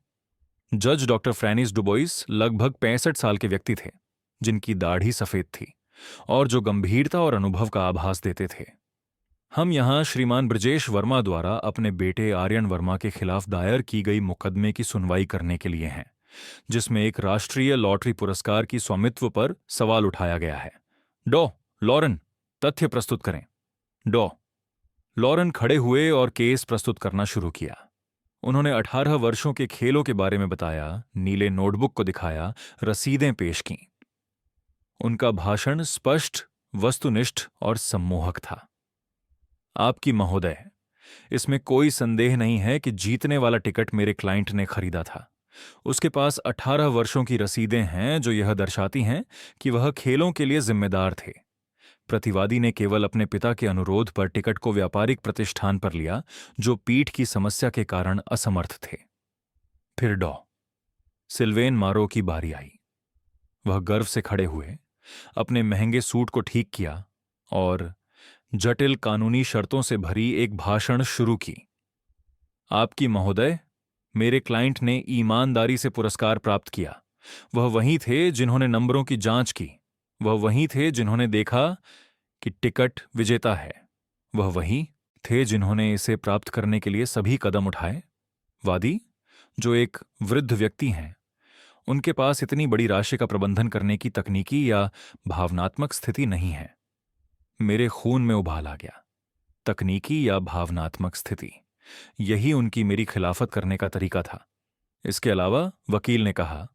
जज डॉक्टर फ्रैनिस डुबोइस लगभग 65 साल के व्यक्ति थे, जिनकी दाढ़ी सफेद थी और जो गंभीरता और अनुभव का आभास देते थे। हम यहां श्रीमान ब्रजेश वर्मा द्वारा अपने बेटे आर्यन वर्मा के खिलाफ दायर की गई मुकदमे की सुनवाई करने के लिए हैं, जिसमें एक राष्ट्रीय लॉटरी पुरस्कार की स्वामित्व पर सवाल उठाया गया है। डॉ लॉरेन, तथ्य प्रस्तुत करें। डॉ लॉरेन खड़े हुए और केस प्रस्तुत करना शुरू किया। उन्होंने 18 वर्षों के खेलों के बारे में बताया, नीले नोटबुक को दिखाया, रसीदें पेश कीं। उनका भाषण स्पष्ट, वस्तुनिष्ठ और सम्मोहक था। आपकी महोदय, इसमें कोई संदेह नहीं है कि जीतने वाला टिकट मेरे क्लाइंट ने खरीदा था। उसके पास 18 वर्षों की रसीदें हैं जो यह दर्शाती हैं कि वह खेलों के लिए जिम्मेदार थे। प्रतिवादी ने केवल अपने पिता के अनुरोध पर टिकट को व्यापारिक प्रतिष्ठान पर लिया, जो पीठ की समस्या के कारण असमर्थ थे। फिर डॉ सिल्वेन मारो की बारी आई। वह गर्व से खड़े हुए, अपने महंगे सूट को ठीक किया और जटिल कानूनी शर्तों से भरी एक भाषण शुरू की। आपकी महोदय, मेरे क्लाइंट ने ईमानदारी से पुरस्कार प्राप्त किया। वह वही थे जिन्होंने नंबरों की जांच की। वह वही थे जिन्होंने देखा कि टिकट विजेता है। वह वही थे जिन्होंने इसे प्राप्त करने के लिए सभी कदम उठाए। वादी, जो एक वृद्ध व्यक्ति हैं, उनके पास इतनी बड़ी राशि का प्रबंधन करने की तकनीकी या भावनात्मक स्थिति नहीं है। मेरे खून में उबाल आ गया। तकनीकी या भावनात्मक स्थिति, यही उनकी मेरी खिलाफत करने का तरीका था। इसके अलावा वकील ने कहा,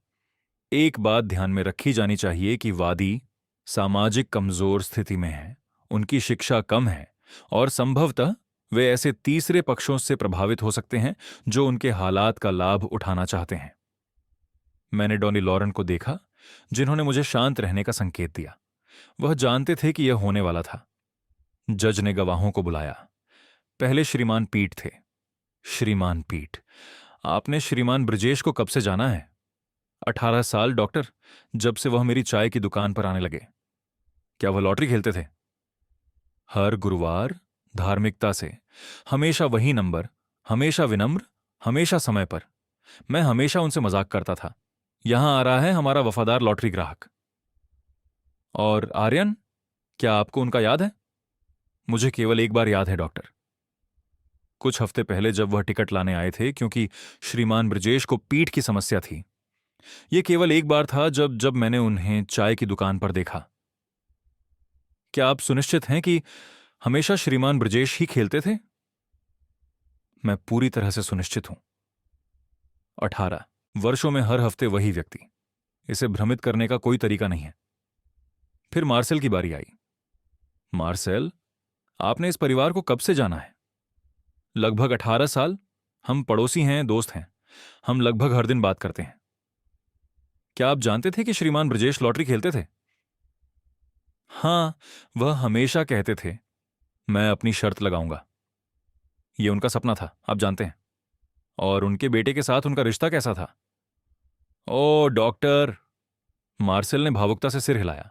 एक बात ध्यान में रखी जानी चाहिए कि वादी सामाजिक कमजोर स्थिति में हैं, उनकी शिक्षा कम है और संभवतः वे ऐसे तीसरे पक्षों से प्रभावित हो सकते हैं जो उनके हालात का लाभ उठाना चाहते हैं। मैंने डॉनी लॉरेन को देखा, जिन्होंने मुझे शांत रहने का संकेत दिया। वह जानते थे कि यह होने वाला था। जज ने गवाहों को बुलाया। पहले श्रीमान पीठ थे। श्रीमान पीठ, आपने श्रीमान ब्रजेश को कब से जाना है? 18 साल डॉक्टर, जब से वह मेरी चाय की दुकान पर आने लगे। क्या वह लॉटरी खेलते थे? हर गुरुवार, धार्मिकता से, हमेशा वही नंबर, हमेशा विनम्र, हमेशा समय पर। मैं हमेशा उनसे मजाक करता था, यहां आ रहा है हमारा वफादार लॉटरी ग्राहक। और आर्यन, क्या आपको उनका याद है? मुझे केवल एक बार याद है डॉक्टर। कुछ हफ्ते पहले जब वह टिकट लाने आए थे, क्योंकि श्रीमान ब्रजेश को पीठ की समस्या थी। यह केवल एक बार था जब जब मैंने उन्हें चाय की दुकान पर देखा। क्या आप सुनिश्चित हैं कि हमेशा श्रीमान ब्रजेश ही खेलते थे? मैं पूरी तरह से सुनिश्चित हूं। 18 वर्षों में हर हफ्ते वही व्यक्ति। इसे भ्रमित करने का कोई तरीका नहीं है। फिर मार्सेल की बारी आई। मार्सेल, आपने इस परिवार को कब से जाना है? लगभग 18 साल। हम पड़ोसी हैं, दोस्त हैं। हम लगभग हर दिन बात करते हैं। क्या आप जानते थे कि श्रीमान ब्रजेश लॉटरी खेलते थे? हाँ, वह हमेशा कहते थे, मैं अपनी शर्त लगाऊंगा। ये उनका सपना था, आप जानते हैं। और उनके बेटे के साथ उनका रिश्ता कैसा था? ओ डॉक्टर, मार्सेल ने भावुकता से सिर हिलाया।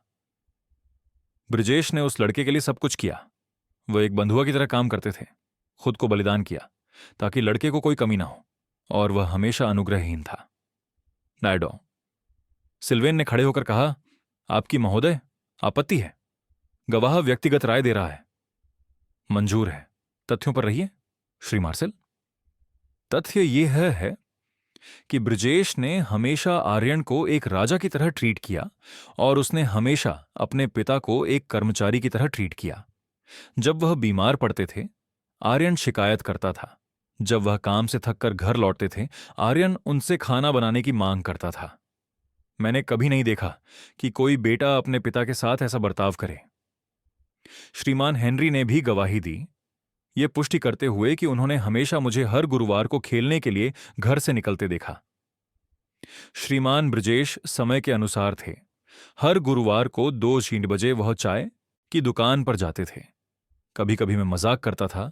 ब्रजेश ने उस लड़के के लिए सब कुछ किया। वह एक बंधुआ की तरह काम करते थे, खुद को बलिदान किया ताकि लड़के को कोई कमी ना हो, और वह हमेशा अनुग्रहहीन था। डायडो, सिल्वेन ने खड़े होकर कहा, आपकी महोदय, आपत्ति है। गवाह व्यक्तिगत राय दे रहा है। मंजूर है। तथ्यों पर रहिए श्री मार्सेल। तथ्य यह है कि ब्रजेश ने हमेशा आर्यन को एक राजा की तरह ट्रीट किया, और उसने हमेशा अपने पिता को एक कर्मचारी की तरह ट्रीट किया। जब वह बीमार पड़ते थे, आर्यन शिकायत करता था। जब वह काम से थककर घर लौटते थे, आर्यन उनसे खाना बनाने की मांग करता था। मैंने कभी नहीं देखा कि कोई बेटा अपने पिता के साथ ऐसा बर्ताव करे। श्रीमान हेनरी ने भी गवाही दी, ये पुष्टि करते हुए कि उन्होंने हमेशा मुझे हर गुरुवार को खेलने के लिए घर से निकलते देखा। श्रीमान ब्रजेश समय के अनुसार थे। हर गुरुवार को 2 बजे वह चाय की दुकान पर जाते थे। कभी कभी मैं मजाक करता था,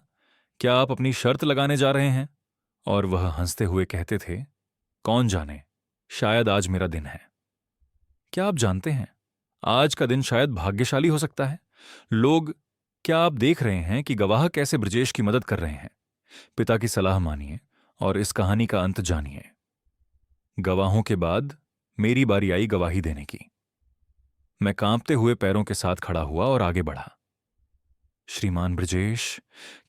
क्या आप अपनी शर्त लगाने जा रहे हैं? और वह हंसते हुए कहते थे, कौन जाने, शायद आज मेरा दिन है। क्या आप जानते हैं, आज का दिन शायद भाग्यशाली हो सकता है। लोग, क्या आप देख रहे हैं कि गवाह कैसे ब्रजेश की मदद कर रहे हैं? पिता की सलाह मानिए और इस कहानी का अंत जानिए। गवाहों के बाद मेरी बारी आई गवाही देने की। मैं कांपते हुए पैरों के साथ खड़ा हुआ और आगे बढ़ा। श्रीमान ब्रजेश,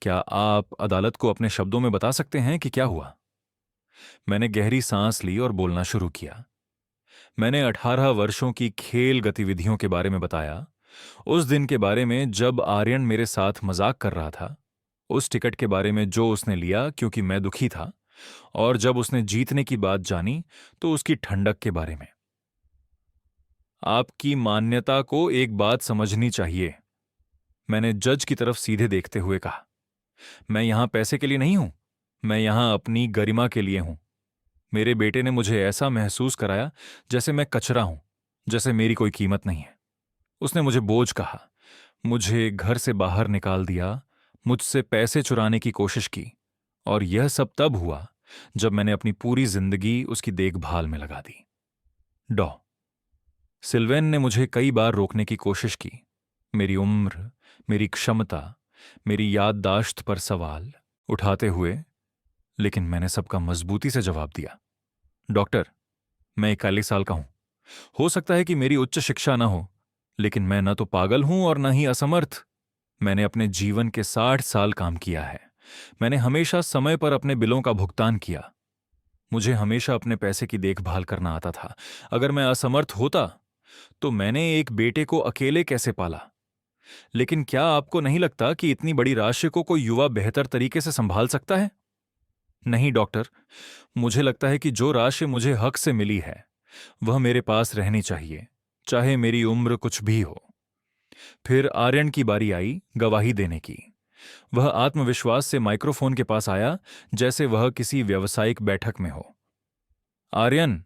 क्या आप अदालत को अपने शब्दों में बता सकते हैं कि क्या हुआ? मैंने गहरी सांस ली और बोलना शुरू किया। मैंने 18 वर्षों की खेल गतिविधियों के बारे में बताया, उस दिन के बारे में जब आर्यन मेरे साथ मजाक कर रहा था, उस टिकट के बारे में जो उसने लिया क्योंकि मैं दुखी था, और जब उसने जीतने की बात जानी तो उसकी ठंडक के बारे में। आपकी मान्यता को एक बात समझनी चाहिए, मैंने जज की तरफ सीधे देखते हुए कहा। मैं यहां पैसे के लिए नहीं हूं, मैं यहां अपनी गरिमा के लिए हूं। मेरे बेटे ने मुझे ऐसा महसूस कराया जैसे मैं कचरा हूं, जैसे मेरी कोई कीमत नहीं है। उसने मुझे बोझ कहा, मुझे घर से बाहर निकाल दिया, मुझसे पैसे चुराने की कोशिश की, और यह सब तब हुआ जब मैंने अपनी पूरी जिंदगी उसकी देखभाल में लगा दी। डॉ सिल्वेन ने मुझे कई बार रोकने की कोशिश की, मेरी उम्र, मेरी क्षमता, मेरी याददाश्त पर सवाल उठाते हुए, लेकिन मैंने सबका मजबूती से जवाब दिया। डॉक्टर, मैं 41 साल का हूं। हो सकता है कि मेरी उच्च शिक्षा ना हो, लेकिन मैं न तो पागल हूं और न ही असमर्थ। मैंने अपने जीवन के 60 साल काम किया है। मैंने हमेशा समय पर अपने बिलों का भुगतान किया। मुझे हमेशा अपने पैसे की देखभाल करना आता था। अगर मैं असमर्थ होता तो मैंने एक बेटे को अकेले कैसे पाला? लेकिन क्या आपको नहीं लगता कि इतनी बड़ी राशि को कोई युवा बेहतर तरीके से संभाल सकता है? नहीं डॉक्टर, मुझे लगता है कि जो राशि मुझे हक से मिली है वह मेरे पास रहनी चाहिए, चाहे मेरी उम्र कुछ भी हो। फिर आर्यन की बारी आई गवाही देने की। वह आत्मविश्वास से माइक्रोफोन के पास आया जैसे वह किसी व्यावसायिक बैठक में हो। आर्यन,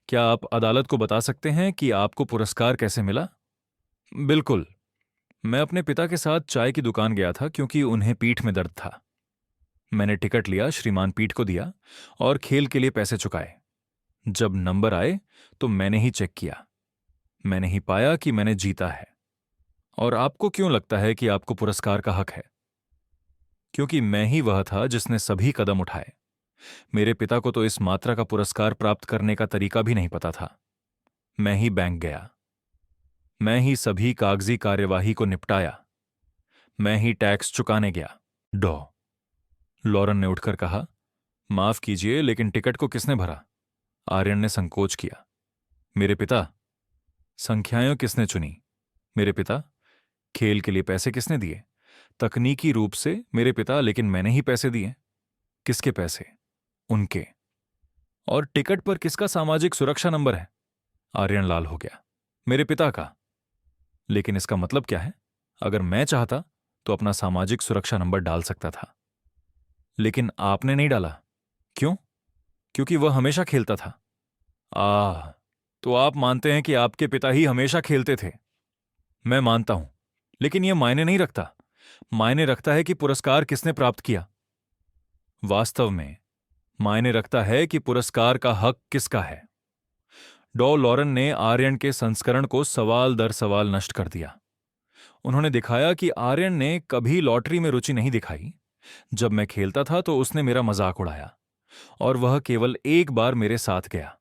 क्या आप अदालत को बता सकते हैं कि आपको पुरस्कार कैसे मिला? बिल्कुल, मैं अपने पिता के साथ चाय की दुकान गया था क्योंकि उन्हें पीठ में दर्द था। मैंने टिकट लिया, श्रीमान पीठ को दिया और खेल के लिए पैसे चुकाए। जब नंबर आए तो मैंने ही चेक किया। मैंने ही पाया कि मैंने जीता है। और आपको क्यों लगता है कि आपको पुरस्कार का हक है? क्योंकि मैं ही वह था जिसने सभी कदम उठाए। मेरे पिता को तो इस मात्रा का पुरस्कार प्राप्त करने का तरीका भी नहीं पता था। मैं ही बैंक गया, मैं ही सभी कागजी कार्यवाही को निपटाया, मैं ही टैक्स चुकाने गया। डॉ लॉरेन ने उठकर कहा, माफ कीजिए, लेकिन टिकट को किसने भरा? आर्यन ने संकोच किया। मेरे पिता। संख्याएं किसने चुनी? मेरे पिता। खेल के लिए पैसे किसने दिए? तकनीकी रूप से मेरे पिता, लेकिन मैंने ही पैसे दिए। किसके पैसे? उनके। और टिकट पर किसका सामाजिक सुरक्षा नंबर है? आर्यन लाल हो गया। मेरे पिता का। लेकिन इसका मतलब क्या है? अगर मैं चाहता तो अपना सामाजिक सुरक्षा नंबर डाल सकता था, लेकिन आपने नहीं डाला। क्यों? क्योंकि वह हमेशा खेलता था। तो तो आप मानते हैं कि आपके पिता ही हमेशा खेलते थे। मैं मानता हूं, लेकिन यह मायने नहीं रखता। मायने रखता है कि पुरस्कार किसने प्राप्त किया। वास्तव में मायने रखता है कि पुरस्कार का हक किसका है। डॉ लॉरेन ने आर्यन के संस्करण को सवाल दर सवाल नष्ट कर दिया। उन्होंने दिखाया कि आर्यन ने कभी लॉटरी में रुचि नहीं दिखाई। जब मैं खेलता था तो उसने मेरा मजाक उड़ाया, और वह केवल एक बार मेरे साथ गया।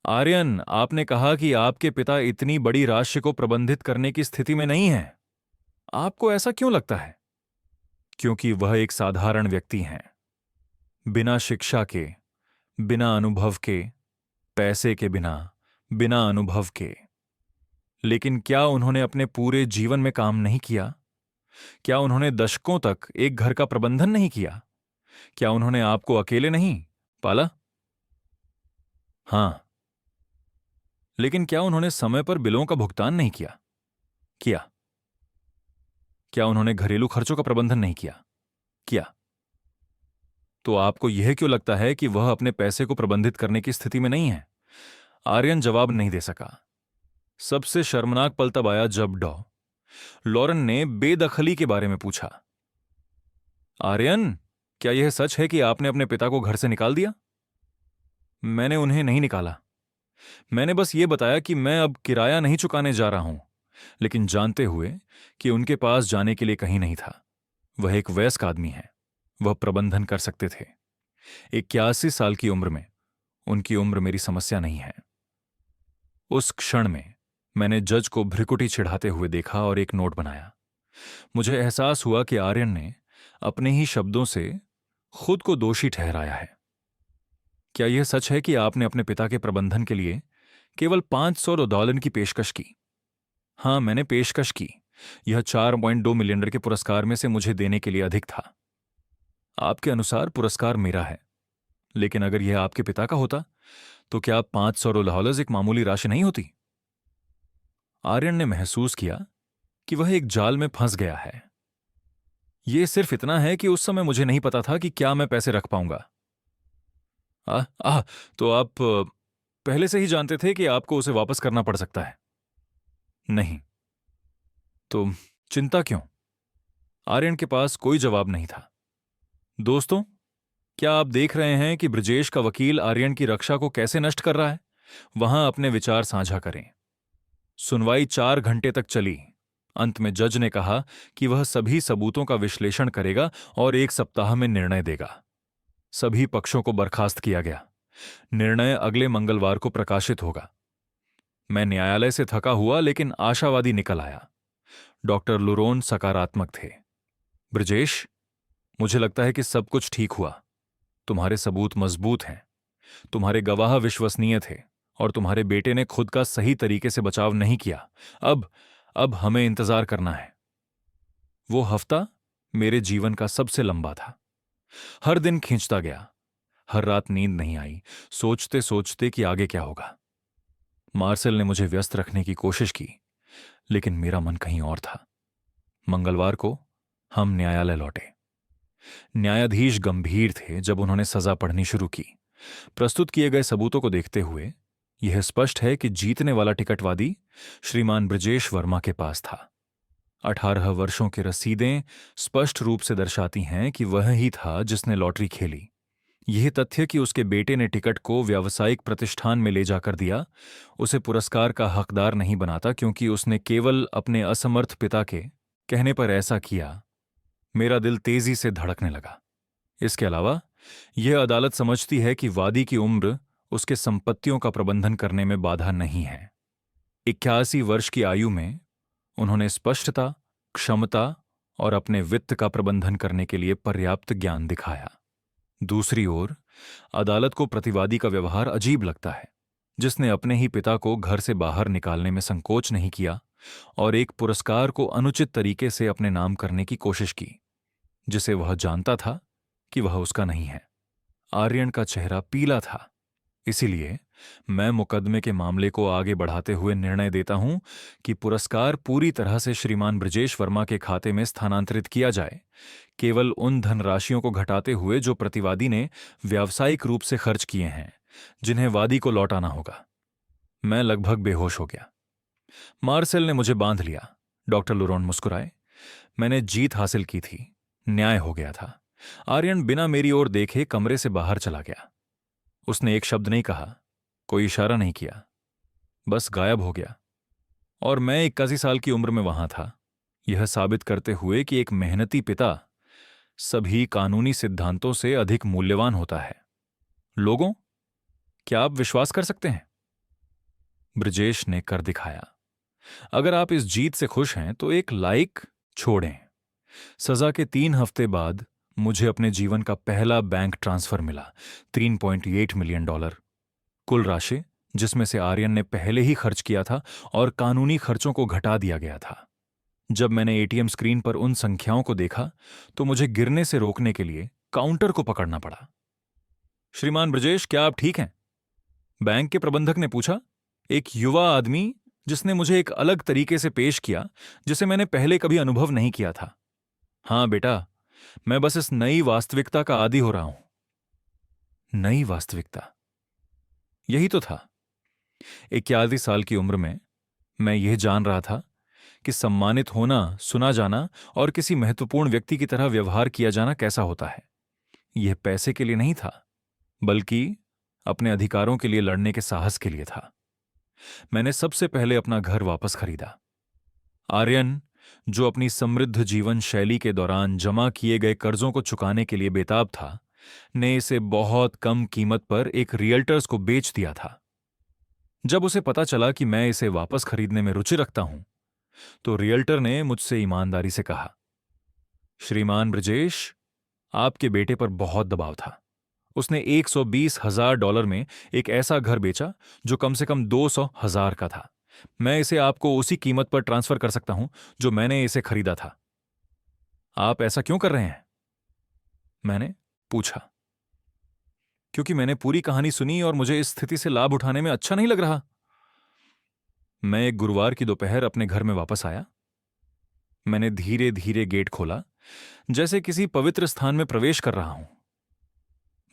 आर्यन, आपने कहा कि आपके पिता इतनी बड़ी राशि को प्रबंधित करने की स्थिति में नहीं हैं। आपको ऐसा क्यों लगता है? क्योंकि वह एक साधारण व्यक्ति हैं, बिना शिक्षा के, बिना अनुभव के, पैसे के बिना, बिना अनुभव के। लेकिन क्या उन्होंने अपने पूरे जीवन में काम नहीं किया? क्या उन्होंने दशकों तक एक घर का प्रबंधन नहीं किया? क्या उन्होंने आपको अकेले नहीं पाला? हां, लेकिन क्या उन्होंने समय पर बिलों का भुगतान नहीं किया? किया। क्या उन्होंने घरेलू खर्चों का प्रबंधन नहीं किया? किया। तो आपको यह क्यों लगता है कि वह अपने पैसे को प्रबंधित करने की स्थिति में नहीं है? आर्यन जवाब नहीं दे सका। सबसे शर्मनाक पल तब आया जब डॉ लॉरेन ने बेदखली के बारे में पूछा। आर्यन, क्या यह सच है कि आपने अपने पिता को घर से निकाल दिया? मैंने उन्हें नहीं निकाला। मैंने बस ये बताया कि मैं अब किराया नहीं चुकाने जा रहा हूं, लेकिन जानते हुए कि उनके पास जाने के लिए कहीं नहीं था। वह एक वयस्क आदमी है, वह प्रबंधन कर सकते थे। 81 साल की उम्र में उनकी उम्र मेरी समस्या नहीं है। उस क्षण में मैंने जज को भ्रिकुटी चिढ़ाते हुए देखा और एक नोट बनाया। मुझे एहसास हुआ कि आर्यन ने अपने ही शब्दों से खुद को दोषी ठहराया है। क्या यह सच है कि आपने अपने पिता के प्रबंधन के लिए केवल $500 की पेशकश की? हां, मैंने पेशकश की। यह $4.2 मिलियन के पुरस्कार में से मुझे देने के लिए अधिक था। आपके अनुसार पुरस्कार मेरा है, लेकिन अगर यह आपके पिता का होता तो क्या $500 एक मामूली राशि नहीं होती? आर्यन ने महसूस किया कि वह एक जाल में फंस गया है। यह सिर्फ इतना है कि उस समय मुझे नहीं पता था कि क्या मैं पैसे रख पाऊंगा। आ, आ, तो आप पहले से ही जानते थे कि आपको उसे वापस करना पड़ सकता है? नहीं। तो चिंता क्यों? आर्यन के पास कोई जवाब नहीं था। दोस्तों, क्या आप देख रहे हैं कि ब्रजेश का वकील आर्यन की रक्षा को कैसे नष्ट कर रहा है? वहां अपने विचार साझा करें। सुनवाई 4 घंटे तक चली। अंत में जज ने कहा कि वह सभी सबूतों का विश्लेषण करेगा और 1 सप्ताह में निर्णय देगा। सभी पक्षों को बर्खास्त किया गया। निर्णय अगले मंगलवार को प्रकाशित होगा। मैं न्यायालय से थका हुआ लेकिन आशावादी निकल आया। डॉक्टर लुरोन सकारात्मक थे। ब्रजेश, मुझे लगता है कि सब कुछ ठीक हुआ। तुम्हारे सबूत मजबूत हैं, तुम्हारे गवाह विश्वसनीय थे, और तुम्हारे बेटे ने खुद का सही तरीके से बचाव नहीं किया। अब हमें इंतजार करना है। वो हफ्ता मेरे जीवन का सबसे लंबा था। हर दिन खींचता गया। हर रात नींद नहीं आई, सोचते सोचते कि आगे क्या होगा। मार्सेल ने मुझे व्यस्त रखने की कोशिश की, लेकिन मेरा मन कहीं और था। मंगलवार को हम न्यायालय लौटे। न्यायाधीश गंभीर थे जब उन्होंने सजा पढ़नी शुरू की। प्रस्तुत किए गए सबूतों को देखते हुए यह स्पष्ट है कि जीतने वाला टिकटवादी श्रीमान ब्रजेश वर्मा के पास था। 18 वर्षों की रसीदें स्पष्ट रूप से दर्शाती हैं कि वह ही था जिसने लॉटरी खेली। यह तथ्य कि उसके बेटे ने टिकट को व्यावसायिक प्रतिष्ठान में ले जाकर दिया उसे पुरस्कार का हकदार नहीं बनाता, क्योंकि उसने केवल अपने असमर्थ पिता के कहने पर ऐसा किया। मेरा दिल तेजी से धड़कने लगा। इसके अलावा यह अदालत समझती है कि वादी की उम्र उसके संपत्तियों का प्रबंधन करने में बाधा नहीं है। 81 वर्ष की आयु में उन्होंने स्पष्टता, क्षमता और अपने वित्त का प्रबंधन करने के लिए पर्याप्त ज्ञान दिखाया। दूसरी ओर अदालत को प्रतिवादी का व्यवहार अजीब लगता है, जिसने अपने ही पिता को घर से बाहर निकालने में संकोच नहीं किया और एक पुरस्कार को अनुचित तरीके से अपने नाम करने की कोशिश की, जिसे वह जानता था कि वह उसका नहीं है। आर्यन का चेहरा पीला था। इसीलिए मैं मुकदमे के मामले को आगे बढ़ाते हुए निर्णय देता हूं कि पुरस्कार पूरी तरह से श्रीमान ब्रजेश वर्मा के खाते में स्थानांतरित किया जाए, केवल उन धनराशियों को घटाते हुए जो प्रतिवादी ने व्यावसायिक रूप से खर्च किए हैं, जिन्हें वादी को लौटाना होगा। मैं लगभग बेहोश हो गया। मार्सेल ने मुझे बांध लिया। डॉक्टर लुरोन मुस्कुराए। मैंने जीत हासिल की थी। न्याय हो गया था। आर्यन बिना मेरी ओर देखे कमरे से बाहर चला गया। उसने एक शब्द नहीं कहा, कोई इशारा नहीं किया, बस गायब हो गया। और मैं 81 साल की उम्र में वहां था, यह साबित करते हुए कि एक मेहनती पिता सभी कानूनी सिद्धांतों से अधिक मूल्यवान होता है। लोगों, क्या आप विश्वास कर सकते हैं? ब्रजेश ने कर दिखाया। अगर आप इस जीत से खुश हैं तो एक लाइक छोड़ें। सजा के 3 हफ्ते बाद मुझे अपने जीवन का पहला बैंक ट्रांसफर मिला, $3.8 मिलियन। कुल राशि जिसमें से आर्यन ने पहले ही खर्च किया था और कानूनी खर्चों को घटा दिया गया था। जब मैंने एटीएम स्क्रीन पर उन संख्याओं को देखा तो मुझे गिरने से रोकने के लिए काउंटर को पकड़ना पड़ा। श्रीमान ब्रजेश, क्या आप ठीक हैं? बैंक के प्रबंधक ने पूछा। एक युवा आदमी जिसने मुझे एक अलग तरीके से पेश किया जिसे मैंने पहले कभी अनुभव नहीं किया था। हाँ बेटा, मैं बस इस नई वास्तविकता का आदी हो रहा हूं। नई वास्तविकता, यही तो था। 81 साल की उम्र में मैं यह जान रहा था कि सम्मानित होना, सुना जाना और किसी महत्वपूर्ण व्यक्ति की तरह व्यवहार किया जाना कैसा होता है। यह पैसे के लिए नहीं था, बल्कि अपने अधिकारों के लिए लड़ने के साहस के लिए था। मैंने सबसे पहले अपना घर वापस खरीदा। आर्यन, जो अपनी समृद्ध जीवन शैली के दौरान जमा किए गए कर्जों को चुकाने के लिए बेताब था, ने इसे बहुत कम कीमत पर एक रियल्टर्स को बेच दिया था। जब उसे पता चला कि मैं इसे वापस खरीदने में रुचि रखता हूं, तो रियल्टर ने मुझसे ईमानदारी से कहा, श्रीमान ब्रजेश, आपके बेटे पर बहुत दबाव था। उसने $120,000 में एक ऐसा घर बेचा जो कम से कम 200,000 का था। मैं इसे आपको उसी कीमत पर ट्रांसफर कर सकता हूं जो मैंने इसे खरीदा था। आप ऐसा क्यों कर रहे हैं? मैंने पूछा। क्योंकि मैंने पूरी कहानी सुनी और मुझे इस स्थिति से लाभ उठाने में अच्छा नहीं लग रहा। मैं एक गुरुवार की दोपहर अपने घर में वापस आया। मैंने धीरे धीरे गेट खोला, जैसे किसी पवित्र स्थान में प्रवेश कर रहा हूं।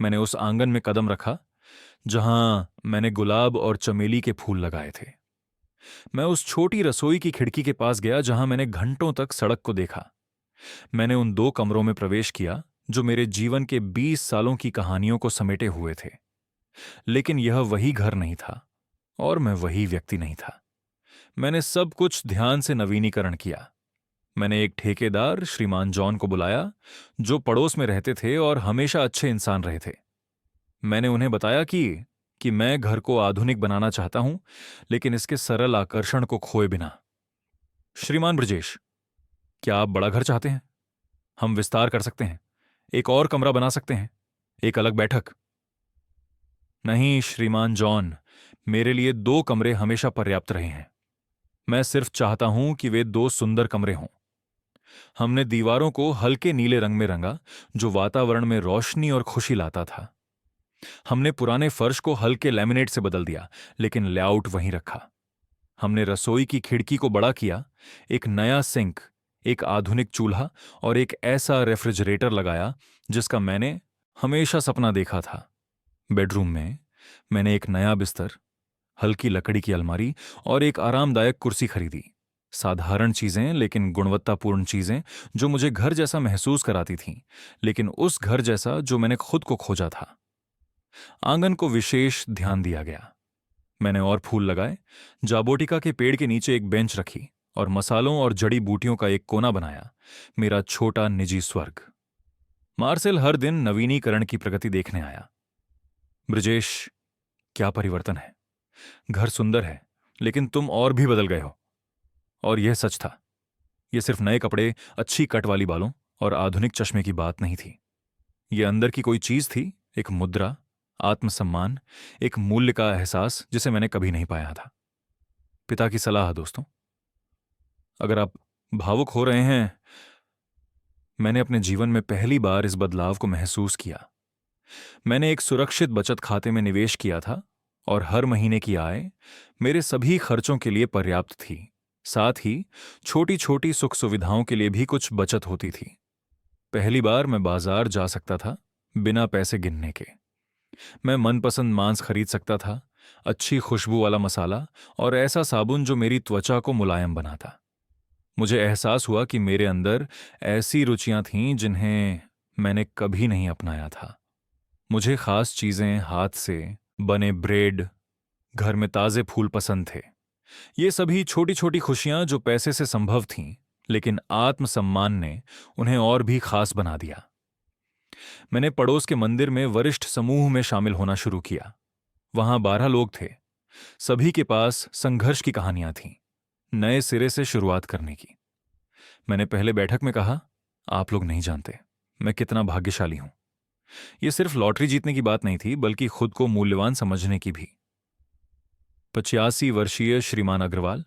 मैंने उस आंगन में कदम रखा जहां मैंने गुलाब और चमेली के फूल लगाए थे। मैं उस छोटी रसोई की खिड़की के पास गया जहां मैंने घंटों तक सड़क को देखा। मैंने उन 2 कमरों में प्रवेश किया जो मेरे जीवन के 20 सालों की कहानियों को समेटे हुए थे। लेकिन यह वही घर नहीं था और मैं वही व्यक्ति नहीं था। मैंने सब कुछ ध्यान से नवीनीकरण किया। मैंने एक ठेकेदार, श्रीमान जॉन को बुलाया, जो पड़ोस में रहते थे और हमेशा अच्छे इंसान रहे थे। मैंने उन्हें बताया कि मैं घर को आधुनिक बनाना चाहता हूं, लेकिन इसके सरल आकर्षण को खोए बिना। श्रीमान ब्रजेश, क्या आप बड़ा घर चाहते हैं? हम विस्तार कर सकते हैं, एक और कमरा बना सकते हैं, एक अलग बैठक। नहीं श्रीमान जॉन, मेरे लिए 2 कमरे हमेशा पर्याप्त रहे हैं। मैं सिर्फ चाहता हूं कि वे 2 सुंदर कमरे हों। हमने दीवारों को हल्के नीले रंग में रंगा, जो वातावरण में रोशनी और खुशी लाता था। हमने पुराने फर्श को हल्के लैमिनेट से बदल दिया, लेकिन लेआउट वहीं रखा। हमने रसोई की खिड़की को बड़ा किया, एक नया सिंक, एक आधुनिक चूल्हा और एक ऐसा रेफ्रिजरेटर लगाया जिसका मैंने हमेशा सपना देखा था। बेडरूम में मैंने एक नया बिस्तर, हल्की लकड़ी की अलमारी और एक आरामदायक कुर्सी खरीदी। साधारण चीजें लेकिन गुणवत्तापूर्ण चीजें जो मुझे घर जैसा महसूस कराती थीं, लेकिन उस घर जैसा जो मैंने खुद को खोजा था। आंगन को विशेष ध्यान दिया गया। मैंने और फूल लगाए, जाबोटिका के पेड़ के नीचे एक बेंच रखी और मसालों और जड़ी बूटियों का एक कोना बनाया, मेरा छोटा निजी स्वर्ग। मार्सेल हर दिन नवीनीकरण की प्रगति देखने आया। ब्रजेश, क्या परिवर्तन है। घर सुंदर है, लेकिन तुम और भी बदल गए हो। और यह सच था। यह सिर्फ नए कपड़े, अच्छी कट वाली बालों और आधुनिक चश्मे की बात नहीं थी। यह अंदर की कोई चीज थी, एक मुद्रा, आत्मसम्मान, एक मूल्य का एहसास जिसे मैंने कभी नहीं पाया था। पिता की सलाह दोस्तों, अगर आप भावुक हो रहे हैं, मैंने अपने जीवन में पहली बार इस बदलाव को महसूस किया। मैंने एक सुरक्षित बचत खाते में निवेश किया था और हर महीने की आय मेरे सभी खर्चों के लिए पर्याप्त थी। साथ ही छोटी छोटी सुख सुविधाओं के लिए भी कुछ बचत होती थी। पहली बार मैं बाजार जा सकता था बिना पैसे गिनने के। मैं मनपसंद मांस खरीद सकता था अच्छी खुशबू वाला मसाला और ऐसा साबुन जो मेरी त्वचा को मुलायम बनाता। मुझे एहसास हुआ कि मेरे अंदर ऐसी रुचियां थीं जिन्हें मैंने कभी नहीं अपनाया था। मुझे खास चीजें, हाथ से बने ब्रेड, घर में ताजे फूल पसंद थे। ये सभी छोटी छोटी खुशियां जो पैसे से संभव थीं, लेकिन आत्मसम्मान ने उन्हें और भी खास बना दिया। मैंने पड़ोस के मंदिर में वरिष्ठ समूह में शामिल होना शुरू किया। वहां 12 लोग थे। सभी के पास संघर्ष की कहानियां थीं, नए सिरे से शुरुआत करने की। मैंने पहले बैठक में कहा, आप लोग नहीं जानते मैं कितना भाग्यशाली हूं। यह सिर्फ लॉटरी जीतने की बात नहीं थी, बल्कि खुद को मूल्यवान समझने की भी। 85 वर्षीय श्रीमान अग्रवाल,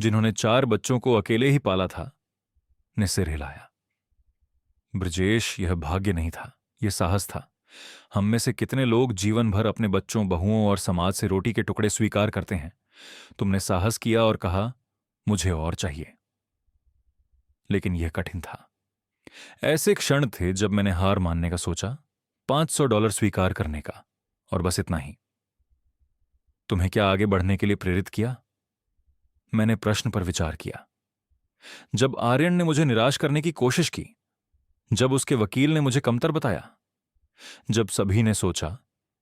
जिन्होंने 4 बच्चों को अकेले ही पाला था, ने सिर हिलाया। ब्रजेश, यह भाग्य नहीं था, यह साहस था। हम में से कितने लोग जीवन भर अपने बच्चों, बहुओं और समाज से रोटी के टुकड़े स्वीकार करते हैं। तुमने साहस किया और कहा, मुझे और चाहिए। लेकिन यह कठिन था। ऐसे क्षण थे जब मैंने हार मानने का सोचा, $500 स्वीकार करने का, और बस इतना ही। तुम्हें क्या आगे बढ़ने के लिए प्रेरित किया? मैंने प्रश्न पर विचार किया। जब आर्यन ने मुझे निराश करने की कोशिश की, जब उसके वकील ने मुझे कमतर बताया, जब सभी ने सोचा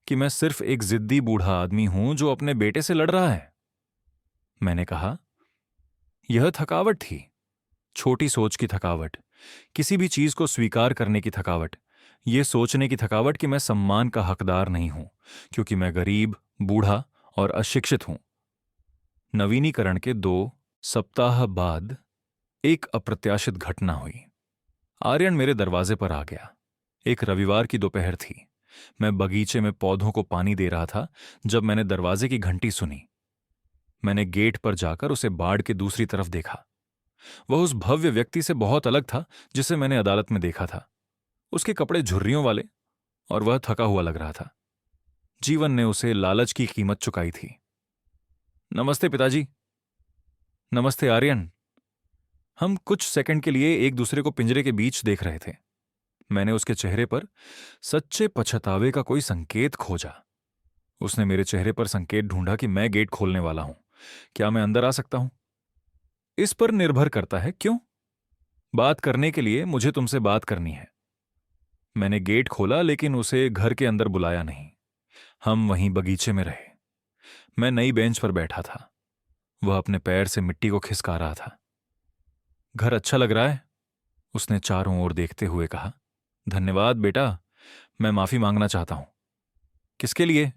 कि मैं सिर्फ एक जिद्दी बूढ़ा आदमी हूं जो अपने बेटे से लड़ रहा है, मैंने कहा, यह थकावट थी। छोटी सोच की थकावट, किसी भी चीज को स्वीकार करने की थकावट, यह सोचने की थकावट कि मैं सम्मान का हकदार नहीं हूं क्योंकि मैं गरीब, बूढ़ा और अशिक्षित हूं। नवीनीकरण के 2 सप्ताह बाद एक अप्रत्याशित घटना हुई। आर्यन मेरे दरवाजे पर आ गया। एक रविवार की दोपहर थी। मैं बगीचे में पौधों को पानी दे रहा था जब मैंने दरवाजे की घंटी सुनी। मैंने गेट पर जाकर उसे बाड़ के दूसरी तरफ देखा। वह उस भव्य व्यक्ति से बहुत अलग था जिसे मैंने अदालत में देखा था। उसके कपड़े झुर्रियों वाले और वह थका हुआ लग रहा था। जीवन ने उसे लालच की कीमत चुकाई थी। नमस्ते पिताजी। नमस्ते आर्यन। हम कुछ सेकंड के लिए एक दूसरे को पिंजरे के बीच देख रहे थे। मैंने उसके चेहरे पर सच्चे पछतावे का कोई संकेत खोजा। उसने मेरे चेहरे पर संकेत ढूंढा कि मैं गेट खोलने वाला हूं। क्या मैं अंदर आ सकता हूं? इस पर निर्भर करता है। क्यों? बात करने के लिए मुझे तुमसे बात करनी है। मैंने गेट खोला, लेकिन उसे घर के अंदर बुलाया नहीं। हम वहीं बगीचे में रहे। मैं नई बेंच पर बैठा था। वह अपने पैर से मिट्टी को खिसका रहा था। घर अच्छा लग रहा है, उसने चारों ओर देखते हुए कहा। धन्यवाद बेटा, मैं माफी मांगना चाहता हूं। किसके लिए?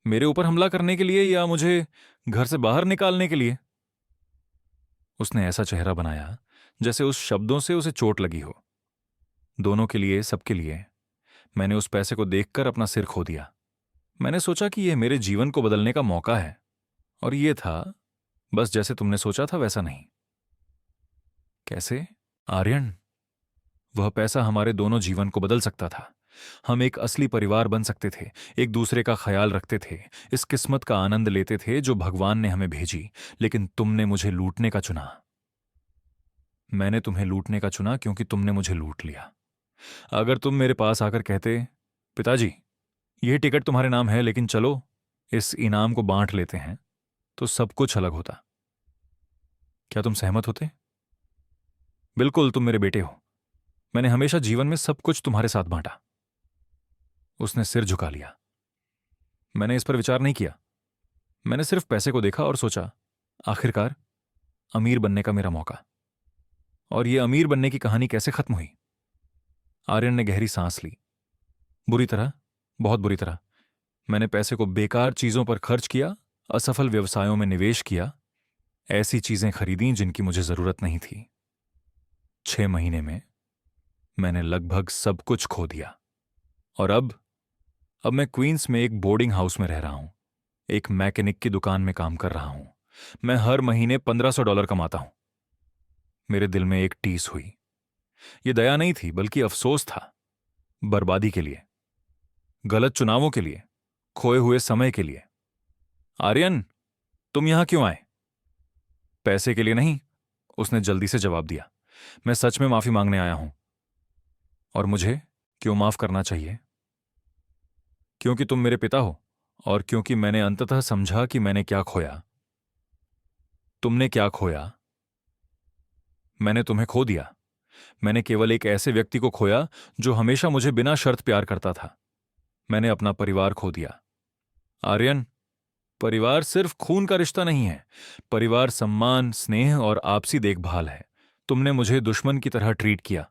मेरे ऊपर हमला करने के लिए या मुझे घर से बाहर निकालने के लिए? उसने ऐसा चेहरा बनाया जैसे उस शब्दों से उसे चोट लगी हो। दोनों के लिए, सबके लिए। मैंने उस पैसे को देखकर अपना सिर खो दिया। मैंने सोचा कि यह मेरे जीवन को बदलने का मौका है, और यह था, बस जैसे तुमने सोचा था वैसा नहीं। कैसे? आर्यन, वह पैसा हमारे दोनों जीवन को बदल सकता था। हम एक असली परिवार बन सकते थे, एक दूसरे का ख्याल रखते थे, इस किस्मत का आनंद लेते थे जो भगवान ने हमें भेजी। लेकिन तुमने मुझे लूटने का चुना। मैंने तुम्हें लूटने का चुना क्योंकि तुमने मुझे लूट लिया। अगर तुम मेरे पास आकर कहते, पिताजी यह टिकट तुम्हारे नाम है, लेकिन चलो इस इनाम को बांट लेते हैं, तो सब कुछ अलग होता। क्या तुम सहमत होते? बिल्कुल, तुम मेरे बेटे हो। मैंने हमेशा जीवन में सब कुछ तुम्हारे साथ बांटा। उसने सिर झुका लिया। मैंने इस पर विचार नहीं किया। मैंने सिर्फ पैसे को देखा और सोचा, आखिरकार अमीर बनने का मेरा मौका। और यह अमीर बनने की कहानी कैसे खत्म हुई? आर्यन ने गहरी सांस ली। बुरी तरह, बहुत बुरी तरह। मैंने पैसे को बेकार चीजों पर खर्च किया, असफल व्यवसायों में निवेश किया, ऐसी चीजें खरीदी जिनकी मुझे जरूरत नहीं थी। 6 महीने में मैंने लगभग सब कुछ खो दिया। और अब मैं क्वींस में एक बोर्डिंग हाउस में रह रहा हूं, एक मैकेनिक की दुकान में काम कर रहा हूं। मैं हर महीने $1500 कमाता हूं। मेरे दिल में एक टीस हुई। यह दया नहीं थी, बल्कि अफसोस था। बर्बादी के लिए, गलत चुनावों के लिए, खोए हुए समय के लिए। आर्यन, तुम यहां क्यों आए? पैसे के लिए नहीं, उसने जल्दी से जवाब दिया। मैं सच में माफी मांगने आया हूं। और मुझे क्यों माफ करना चाहिए? क्योंकि तुम मेरे पिता हो और क्योंकि मैंने अंततः समझा कि मैंने क्या खोया। तुमने क्या खोया? मैंने तुम्हें खो दिया। मैंने केवल एक ऐसे व्यक्ति को खोया जो हमेशा मुझे बिना शर्त प्यार करता था। मैंने अपना परिवार खो दिया। आर्यन, परिवार सिर्फ खून का रिश्ता नहीं है। परिवार सम्मान, स्नेह और आपसी देखभाल है। तुमने मुझे दुश्मन की तरह ट्रीट किया।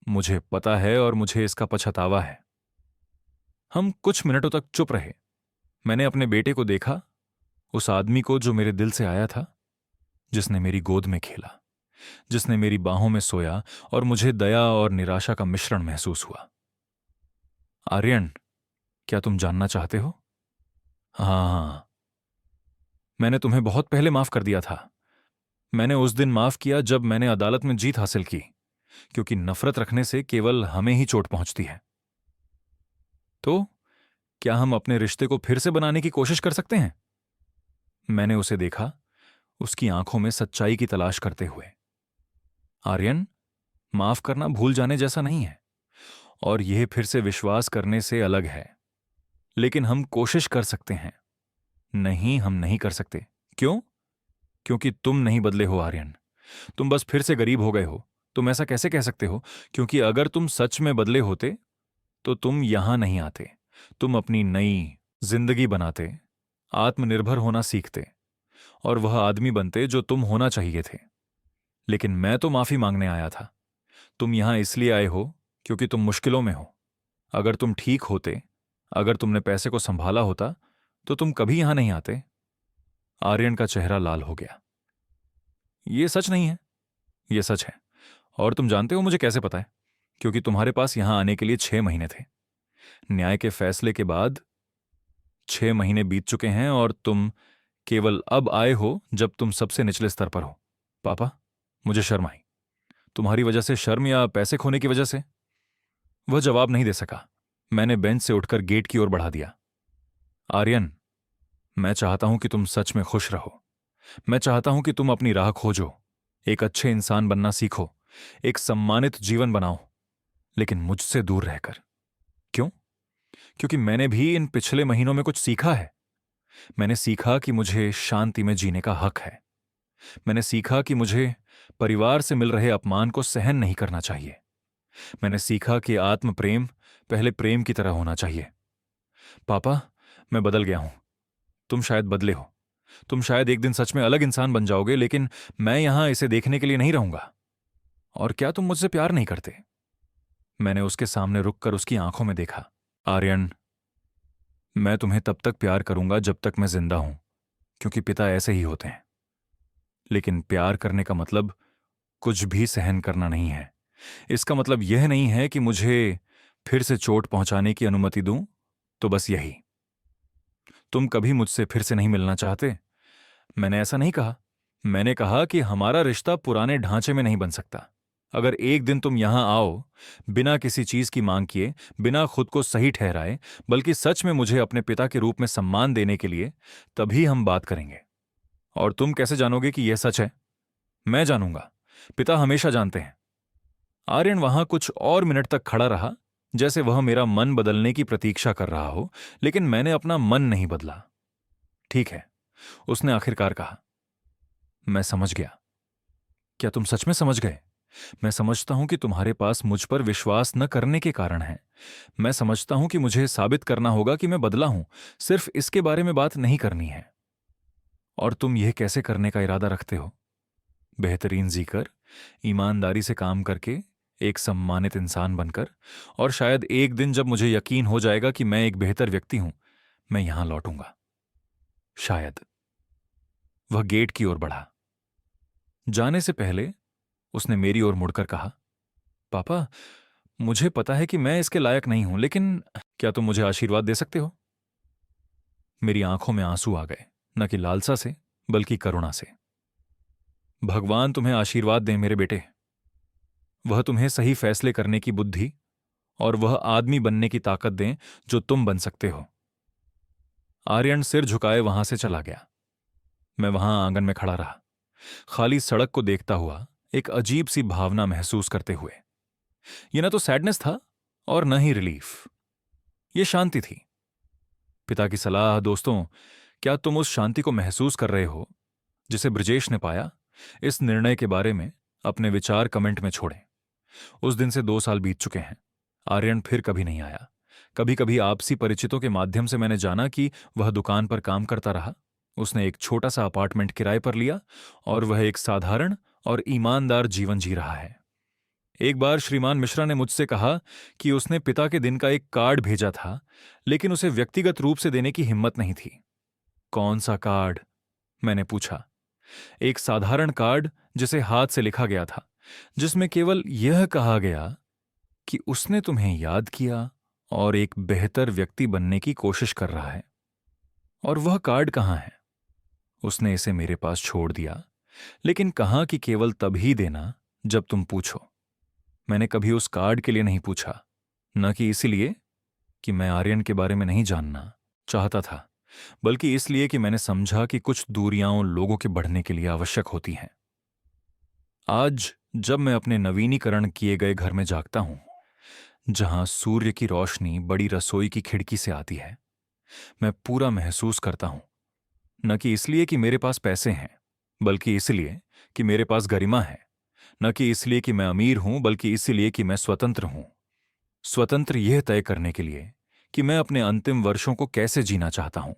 मुझे पता है और मुझे इसका पछतावा है। हम कुछ मिनटों तक चुप रहे। मैंने अपने बेटे को देखा, उस आदमी को जो मेरे दिल से आया था, जिसने मेरी गोद में खेला, जिसने मेरी बाहों में सोया, और मुझे दया और निराशा का मिश्रण महसूस हुआ। आर्यन, क्या तुम जानना चाहते हो? हाँ, मैंने तुम्हें बहुत पहले माफ कर दिया था। मैंने उस दिन माफ किया जब मैंने अदालत में जीत हासिल की, क्योंकि नफरत रखने से केवल हमें ही चोट पहुंचती है। तो क्या हम अपने रिश्ते को फिर से बनाने की कोशिश कर सकते हैं? मैंने उसे देखा, उसकी आंखों में सच्चाई की तलाश करते हुए। आर्यन, माफ करना भूल जाने जैसा नहीं है, और यह फिर से विश्वास करने से अलग है। लेकिन हम कोशिश कर सकते हैं। नहीं, हम नहीं कर सकते। क्यों? क्योंकि तुम नहीं बदले हो आर्यन। तुम बस फिर से गरीब हो गए हो। तुम ऐसा कैसे कह सकते हो? क्योंकि अगर तुम सच में बदले होते तो तुम यहां नहीं आते। तुम अपनी नई जिंदगी बनाते, आत्मनिर्भर होना सीखते, और वह आदमी बनते जो तुम होना चाहिए थे। लेकिन मैं तो माफी मांगने आया था। तुम यहां इसलिए आए हो क्योंकि तुम मुश्किलों में हो। अगर तुम ठीक होते, अगर तुमने पैसे को संभाला होता, तो तुम कभी यहां नहीं आते। आर्यन का चेहरा लाल हो गया। ये सच नहीं है। ये सच है। और तुम जानते हो मुझे कैसे पता है? क्योंकि तुम्हारे पास यहां आने के लिए 6 महीने थे। न्याय के फैसले के बाद 6 महीने बीत चुके हैं, और तुम केवल अब आए हो जब तुम सबसे निचले स्तर पर हो। पापा, मुझे शर्म आई। तुम्हारी वजह से शर्म या पैसे खोने की वजह से? वह जवाब नहीं दे सका। मैंने बेंच से उठकर गेट की ओर बढ़ा दिया। आर्यन, मैं चाहता हूं कि तुम सच में खुश रहो। मैं चाहता हूं कि तुम अपनी राह खोजो, एक अच्छे इंसान बनना सीखो, एक सम्मानित जीवन बनाओ, लेकिन मुझसे दूर रहकर। क्यों? क्योंकि मैंने भी इन पिछले महीनों में कुछ सीखा है। मैंने सीखा कि मुझे शांति में जीने का हक है। मैंने सीखा कि मुझे परिवार से मिल रहे अपमान को सहन नहीं करना चाहिए। मैंने सीखा कि आत्म प्रेम पहले प्रेम की तरह होना चाहिए। पापा, मैं बदल गया हूं। तुम शायद बदले हो। तुम शायद एक दिन सच में अलग इंसान बन जाओगे, लेकिन मैं यहां इसे देखने के लिए नहीं रहूंगा। और क्या तुम मुझसे प्यार नहीं करते? मैंने उसके सामने रुककर उसकी आंखों में देखा। आर्यन, मैं तुम्हें तब तक प्यार करूंगा जब तक मैं जिंदा हूं, क्योंकि पिता ऐसे ही होते हैं। लेकिन प्यार करने का मतलब कुछ भी सहन करना नहीं है। इसका मतलब यह नहीं है कि मुझे फिर से चोट पहुंचाने की अनुमति दूं। तो बस यही। तुम कभी मुझसे फिर से नहीं मिलना चाहते? मैंने ऐसा नहीं कहा। मैंने कहा कि हमारा रिश्ता पुराने ढांचे में नहीं बन सकता। अगर एक दिन तुम यहां आओ, बिना किसी चीज की मांग किए, बिना खुद को सही ठहराए, बल्कि सच में मुझे अपने पिता के रूप में सम्मान देने के लिए, तभी हम बात करेंगे। और तुम कैसे जानोगे कि यह सच है? मैं जानूंगा। पिता हमेशा जानते हैं। आर्यन वहां कुछ और मिनट तक खड़ा रहा, जैसे वह मेरा मन बदलने की प्रतीक्षा कर रहा हो, लेकिन मैंने अपना मन नहीं बदला। ठीक है, उसने आखिरकार कहा। मैं समझ गया। क्या तुम सच में समझ गए? मैं समझता हूं कि तुम्हारे पास मुझ पर विश्वास न करने के कारण है। मैं समझता हूं कि मुझे साबित करना होगा कि मैं बदला हूं। सिर्फ इसके बारे में बात नहीं करनी है। और तुम यह कैसे करने का इरादा रखते हो? बेहतरीन जीकर, ईमानदारी से काम करके, एक सम्मानित इंसान बनकर, और शायद एक दिन जब मुझे यकीन हो जाएगा कि मैं एक बेहतर व्यक्ति हूं, मैं यहां लौटूंगा। शायद। वह गेट की ओर बढ़ा। जाने से पहले उसने मेरी ओर मुड़कर कहा, पापा, मुझे पता है कि मैं इसके लायक नहीं हूं, लेकिन क्या तुम मुझे आशीर्वाद दे सकते हो? मेरी आंखों में आंसू आ गए, न कि लालसा से, बल्कि करुणा से। भगवान तुम्हें आशीर्वाद दें मेरे बेटे। वह तुम्हें सही फैसले करने की बुद्धि और वह आदमी बनने की ताकत दें जो तुम बन सकते हो। आर्यन सिर झुकाए वहां से चला गया। मैं वहां आंगन में खड़ा रहा, खाली सड़क को देखता हुआ, एक अजीब सी भावना महसूस करते हुए। यह न तो सैडनेस था और न ही रिलीफ। यह शांति थी। पिता की सलाह। दोस्तों, क्या तुम उस शांति को महसूस कर रहे हो जिसे ब्रजेश ने पाया? इस निर्णय के बारे में अपने विचार कमेंट में छोड़ें। उस दिन से 2 साल बीत चुके हैं। आर्यन फिर कभी नहीं आया। कभी कभी आपसी परिचितों के माध्यम से मैंने जाना कि वह दुकान पर काम करता रहा। उसने एक छोटा सा अपार्टमेंट किराए पर लिया और वह एक साधारण और ईमानदार जीवन जी रहा है। एक बार श्रीमान मिश्रा ने मुझसे कहा कि उसने पिता के दिन का एक कार्ड भेजा था, लेकिन उसे व्यक्तिगत रूप से देने की हिम्मत नहीं थी। कौन सा कार्ड? मैंने पूछा। एक साधारण कार्ड जिसे हाथ से लिखा गया था, जिसमें केवल यह कहा गया कि उसने तुम्हें याद किया और एक बेहतर व्यक्ति बनने की कोशिश कर रहा है। और वह कार्ड कहाँ है? उसने इसे मेरे पास छोड़ दिया, लेकिन कहा कि केवल तभी देना जब तुम पूछो। मैंने कभी उस कार्ड के लिए नहीं पूछा, न कि इसलिए कि मैं आर्यन के बारे में नहीं जानना चाहता था, बल्कि इसलिए कि मैंने समझा कि कुछ दूरियां लोगों के बढ़ने के लिए आवश्यक होती हैं। आज जब मैं अपने नवीनीकरण किए गए घर में जागता हूं, जहां सूर्य की रोशनी बड़ी रसोई की खिड़की से आती है, मैं पूरा महसूस करता हूं, न कि इसलिए कि मेरे पास पैसे हैं, बल्कि इसलिए कि मेरे पास गरिमा है। न कि इसलिए कि मैं अमीर हूं, बल्कि इसलिए कि मैं स्वतंत्र हूं। स्वतंत्र यह तय करने के लिए कि मैं अपने अंतिम वर्षों को कैसे जीना चाहता हूं।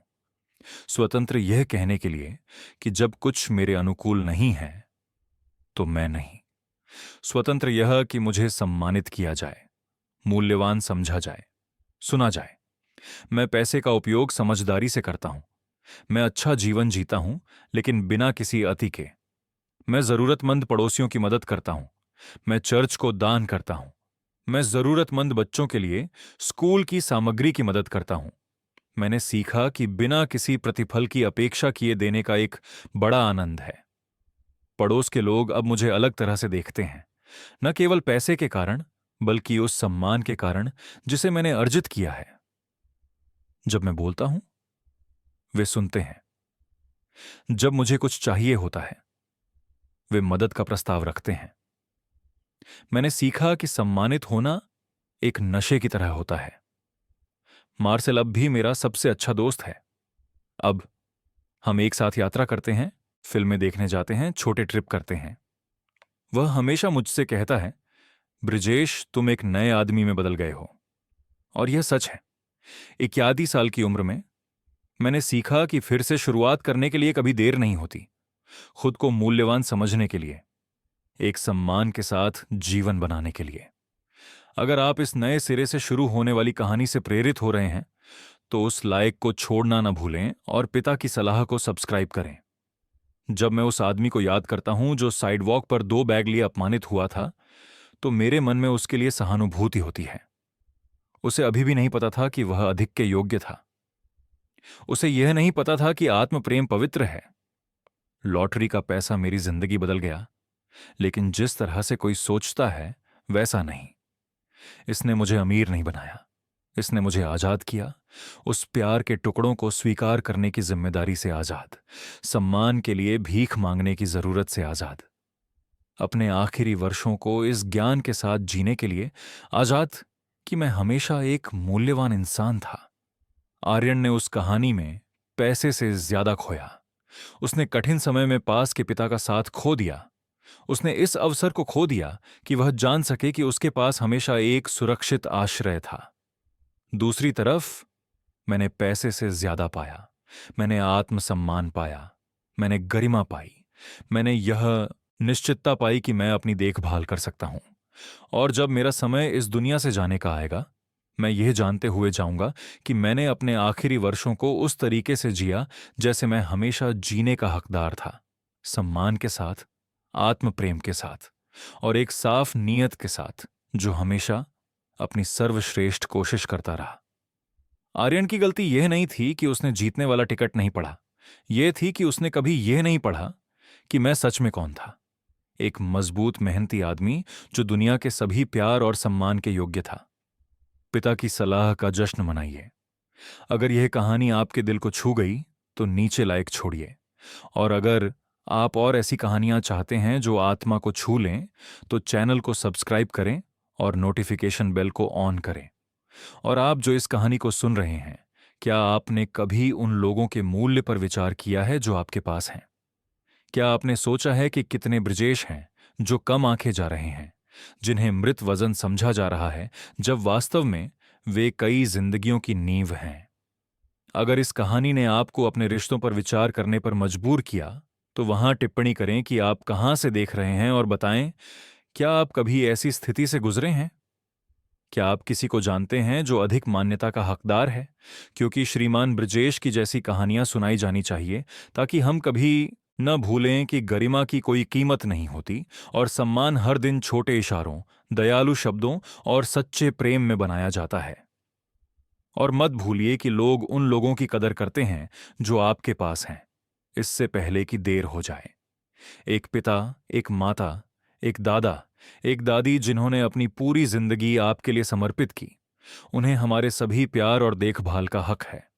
स्वतंत्र यह कहने के लिए कि जब कुछ मेरे अनुकूल नहीं है तो मैं नहीं। स्वतंत्र यह कि मुझे सम्मानित किया जाए, मूल्यवान समझा जाए, सुना जाए। मैं पैसे का उपयोग समझदारी से करता हूं। मैं अच्छा जीवन जीता हूं, लेकिन बिना किसी अति के। मैं जरूरतमंद पड़ोसियों की मदद करता हूं। मैं चर्च को दान करता हूं। मैं जरूरतमंद बच्चों के लिए स्कूल की सामग्री की मदद करता हूं। मैंने सीखा कि बिना किसी प्रतिफल की अपेक्षा किए देने का एक बड़ा आनंद है। पड़ोस के लोग अब मुझे अलग तरह से देखते हैं, न केवल पैसे के कारण, बल्कि उस सम्मान के कारण जिसे मैंने अर्जित किया है। जब मैं बोलता हूं, वे सुनते हैं। जब मुझे कुछ चाहिए होता है, वे मदद का प्रस्ताव रखते हैं। मैंने सीखा कि सम्मानित होना एक नशे की तरह होता है। मार्सेल अब भी मेरा सबसे अच्छा दोस्त है। अब हम एक साथ यात्रा करते हैं, फिल्में देखने जाते हैं, छोटे ट्रिप करते हैं। वह हमेशा मुझसे कहता है, ब्रिजेश, तुम एक नए आदमी में बदल गए हो। और यह सच है। 21 साल की उम्र में मैंने सीखा कि फिर से शुरुआत करने के लिए कभी देर नहीं होती। खुद को मूल्यवान समझने के लिए, एक सम्मान के साथ जीवन बनाने के लिए। अगर आप इस नए सिरे से शुरू होने वाली कहानी से प्रेरित हो रहे हैं, तो उस लाइक को छोड़ना न भूलें और पिता की सलाह को सब्सक्राइब करें। जब मैं उस आदमी को याद करता हूं जो साइडवॉक पर 2 बैग लिए अपमानित हुआ था, तो मेरे मन में उसके लिए सहानुभूति होती है। उसे अभी भी नहीं पता था कि वह अधिक के योग्य था। उसे यह नहीं पता था कि आत्म प्रेम पवित्र है। लॉटरी का पैसा मेरी जिंदगी बदल गया, लेकिन जिस तरह से कोई सोचता है वैसा नहीं। इसने मुझे अमीर नहीं बनाया, इसने मुझे आजाद किया। उस प्यार के टुकड़ों को स्वीकार करने की जिम्मेदारी से आजाद, सम्मान के लिए भीख मांगने की जरूरत से आजाद, अपने आखिरी वर्षों को इस ज्ञान के साथ जीने के लिए आजाद कि मैं हमेशा एक मूल्यवान इंसान था। आर्यन ने उस कहानी में पैसे से ज्यादा खोया। उसने कठिन समय में पास के पिता का साथ खो दिया। उसने इस अवसर को खो दिया कि वह जान सके कि उसके पास हमेशा एक सुरक्षित आश्रय था। दूसरी तरफ मैंने पैसे से ज्यादा पाया। मैंने आत्मसम्मान पाया, मैंने गरिमा पाई, मैंने यह निश्चितता पाई कि मैं अपनी देखभाल कर सकता हूं। और जब मेरा समय इस दुनिया से जाने का आएगा, मैं यह जानते हुए जाऊंगा कि मैंने अपने आखिरी वर्षों को उस तरीके से जिया जैसे मैं हमेशा जीने का हकदार था, सम्मान के साथ, आत्म प्रेम के साथ और एक साफ नीयत के साथ जो हमेशा अपनी सर्वश्रेष्ठ कोशिश करता रहा। आर्यन की गलती यह नहीं थी कि उसने जीतने वाला टिकट नहीं पढ़ा। यह थी कि उसने कभी यह नहीं पढ़ा कि मैं सच में कौन था। एक मजबूत मेहनती आदमी जो दुनिया के सभी प्यार और सम्मान के योग्य था। पिता की सलाह का जश्न मनाइए। अगर यह कहानी आपके दिल को छू गई तो नीचे लाइक छोड़िए। और अगर आप और ऐसी कहानियां चाहते हैं जो आत्मा को छू लें, तो चैनल को सब्सक्राइब करें और नोटिफिकेशन बेल को ऑन करें। और आप जो इस कहानी को सुन रहे हैं, क्या आपने कभी उन लोगों के मूल्य पर विचार किया है जो आपके पास हैं? क्या आपने सोचा है कि कितने ब्रजेश हैं जो कम आंके जा रहे हैं, जिन्हें मृत वजन समझा जा रहा है, जब वास्तव में वे कई जिंदगियों की नींव हैं? अगर इस कहानी ने आपको अपने रिश्तों पर विचार करने पर मजबूर किया, तो वहां टिप्पणी करें कि आप कहां से देख रहे हैं और बताएं, क्या आप कभी ऐसी स्थिति से गुजरे हैं? क्या आप किसी को जानते हैं जो अधिक मान्यता का हकदार है? क्योंकि श्रीमान ब्रजेश की जैसी कहानियां सुनाई जानी चाहिए, ताकि हम कभी न भूलें कि गरिमा की कोई कीमत नहीं होती और सम्मान हर दिन छोटे इशारों, दयालु शब्दों और सच्चे प्रेम में बनाया जाता है। और मत भूलिए कि लोग उन लोगों की कदर करते हैं जो आपके पास हैं, इससे पहले कि देर हो जाए। एक पिता, एक माता, एक दादा, एक दादी जिन्होंने अपनी पूरी जिंदगी आपके लिए समर्पित की, उन्हें हमारे सभी प्यार और देखभाल का हक है।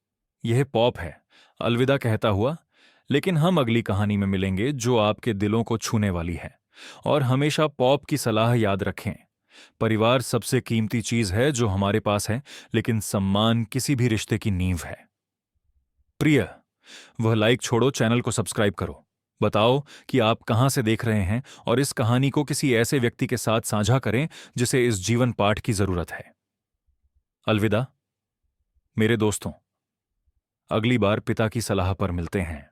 यह पॉप है, अलविदा कहता हुआ, लेकिन हम अगली कहानी में मिलेंगे जो आपके दिलों को छूने वाली है। और हमेशा पॉप की सलाह याद रखें, परिवार सबसे कीमती चीज है जो हमारे पास है, लेकिन सम्मान किसी भी रिश्ते की नींव है। प्रिय, वह लाइक छोड़ो, चैनल को सब्सक्राइब करो, बताओ कि आप कहां से देख रहे हैं और इस कहानी को किसी ऐसे व्यक्ति के साथ साझा करें जिसे इस जीवन पाठ की जरूरत है। अलविदा मेरे दोस्तों, अगली बार पिता की सलाह पर मिलते हैं।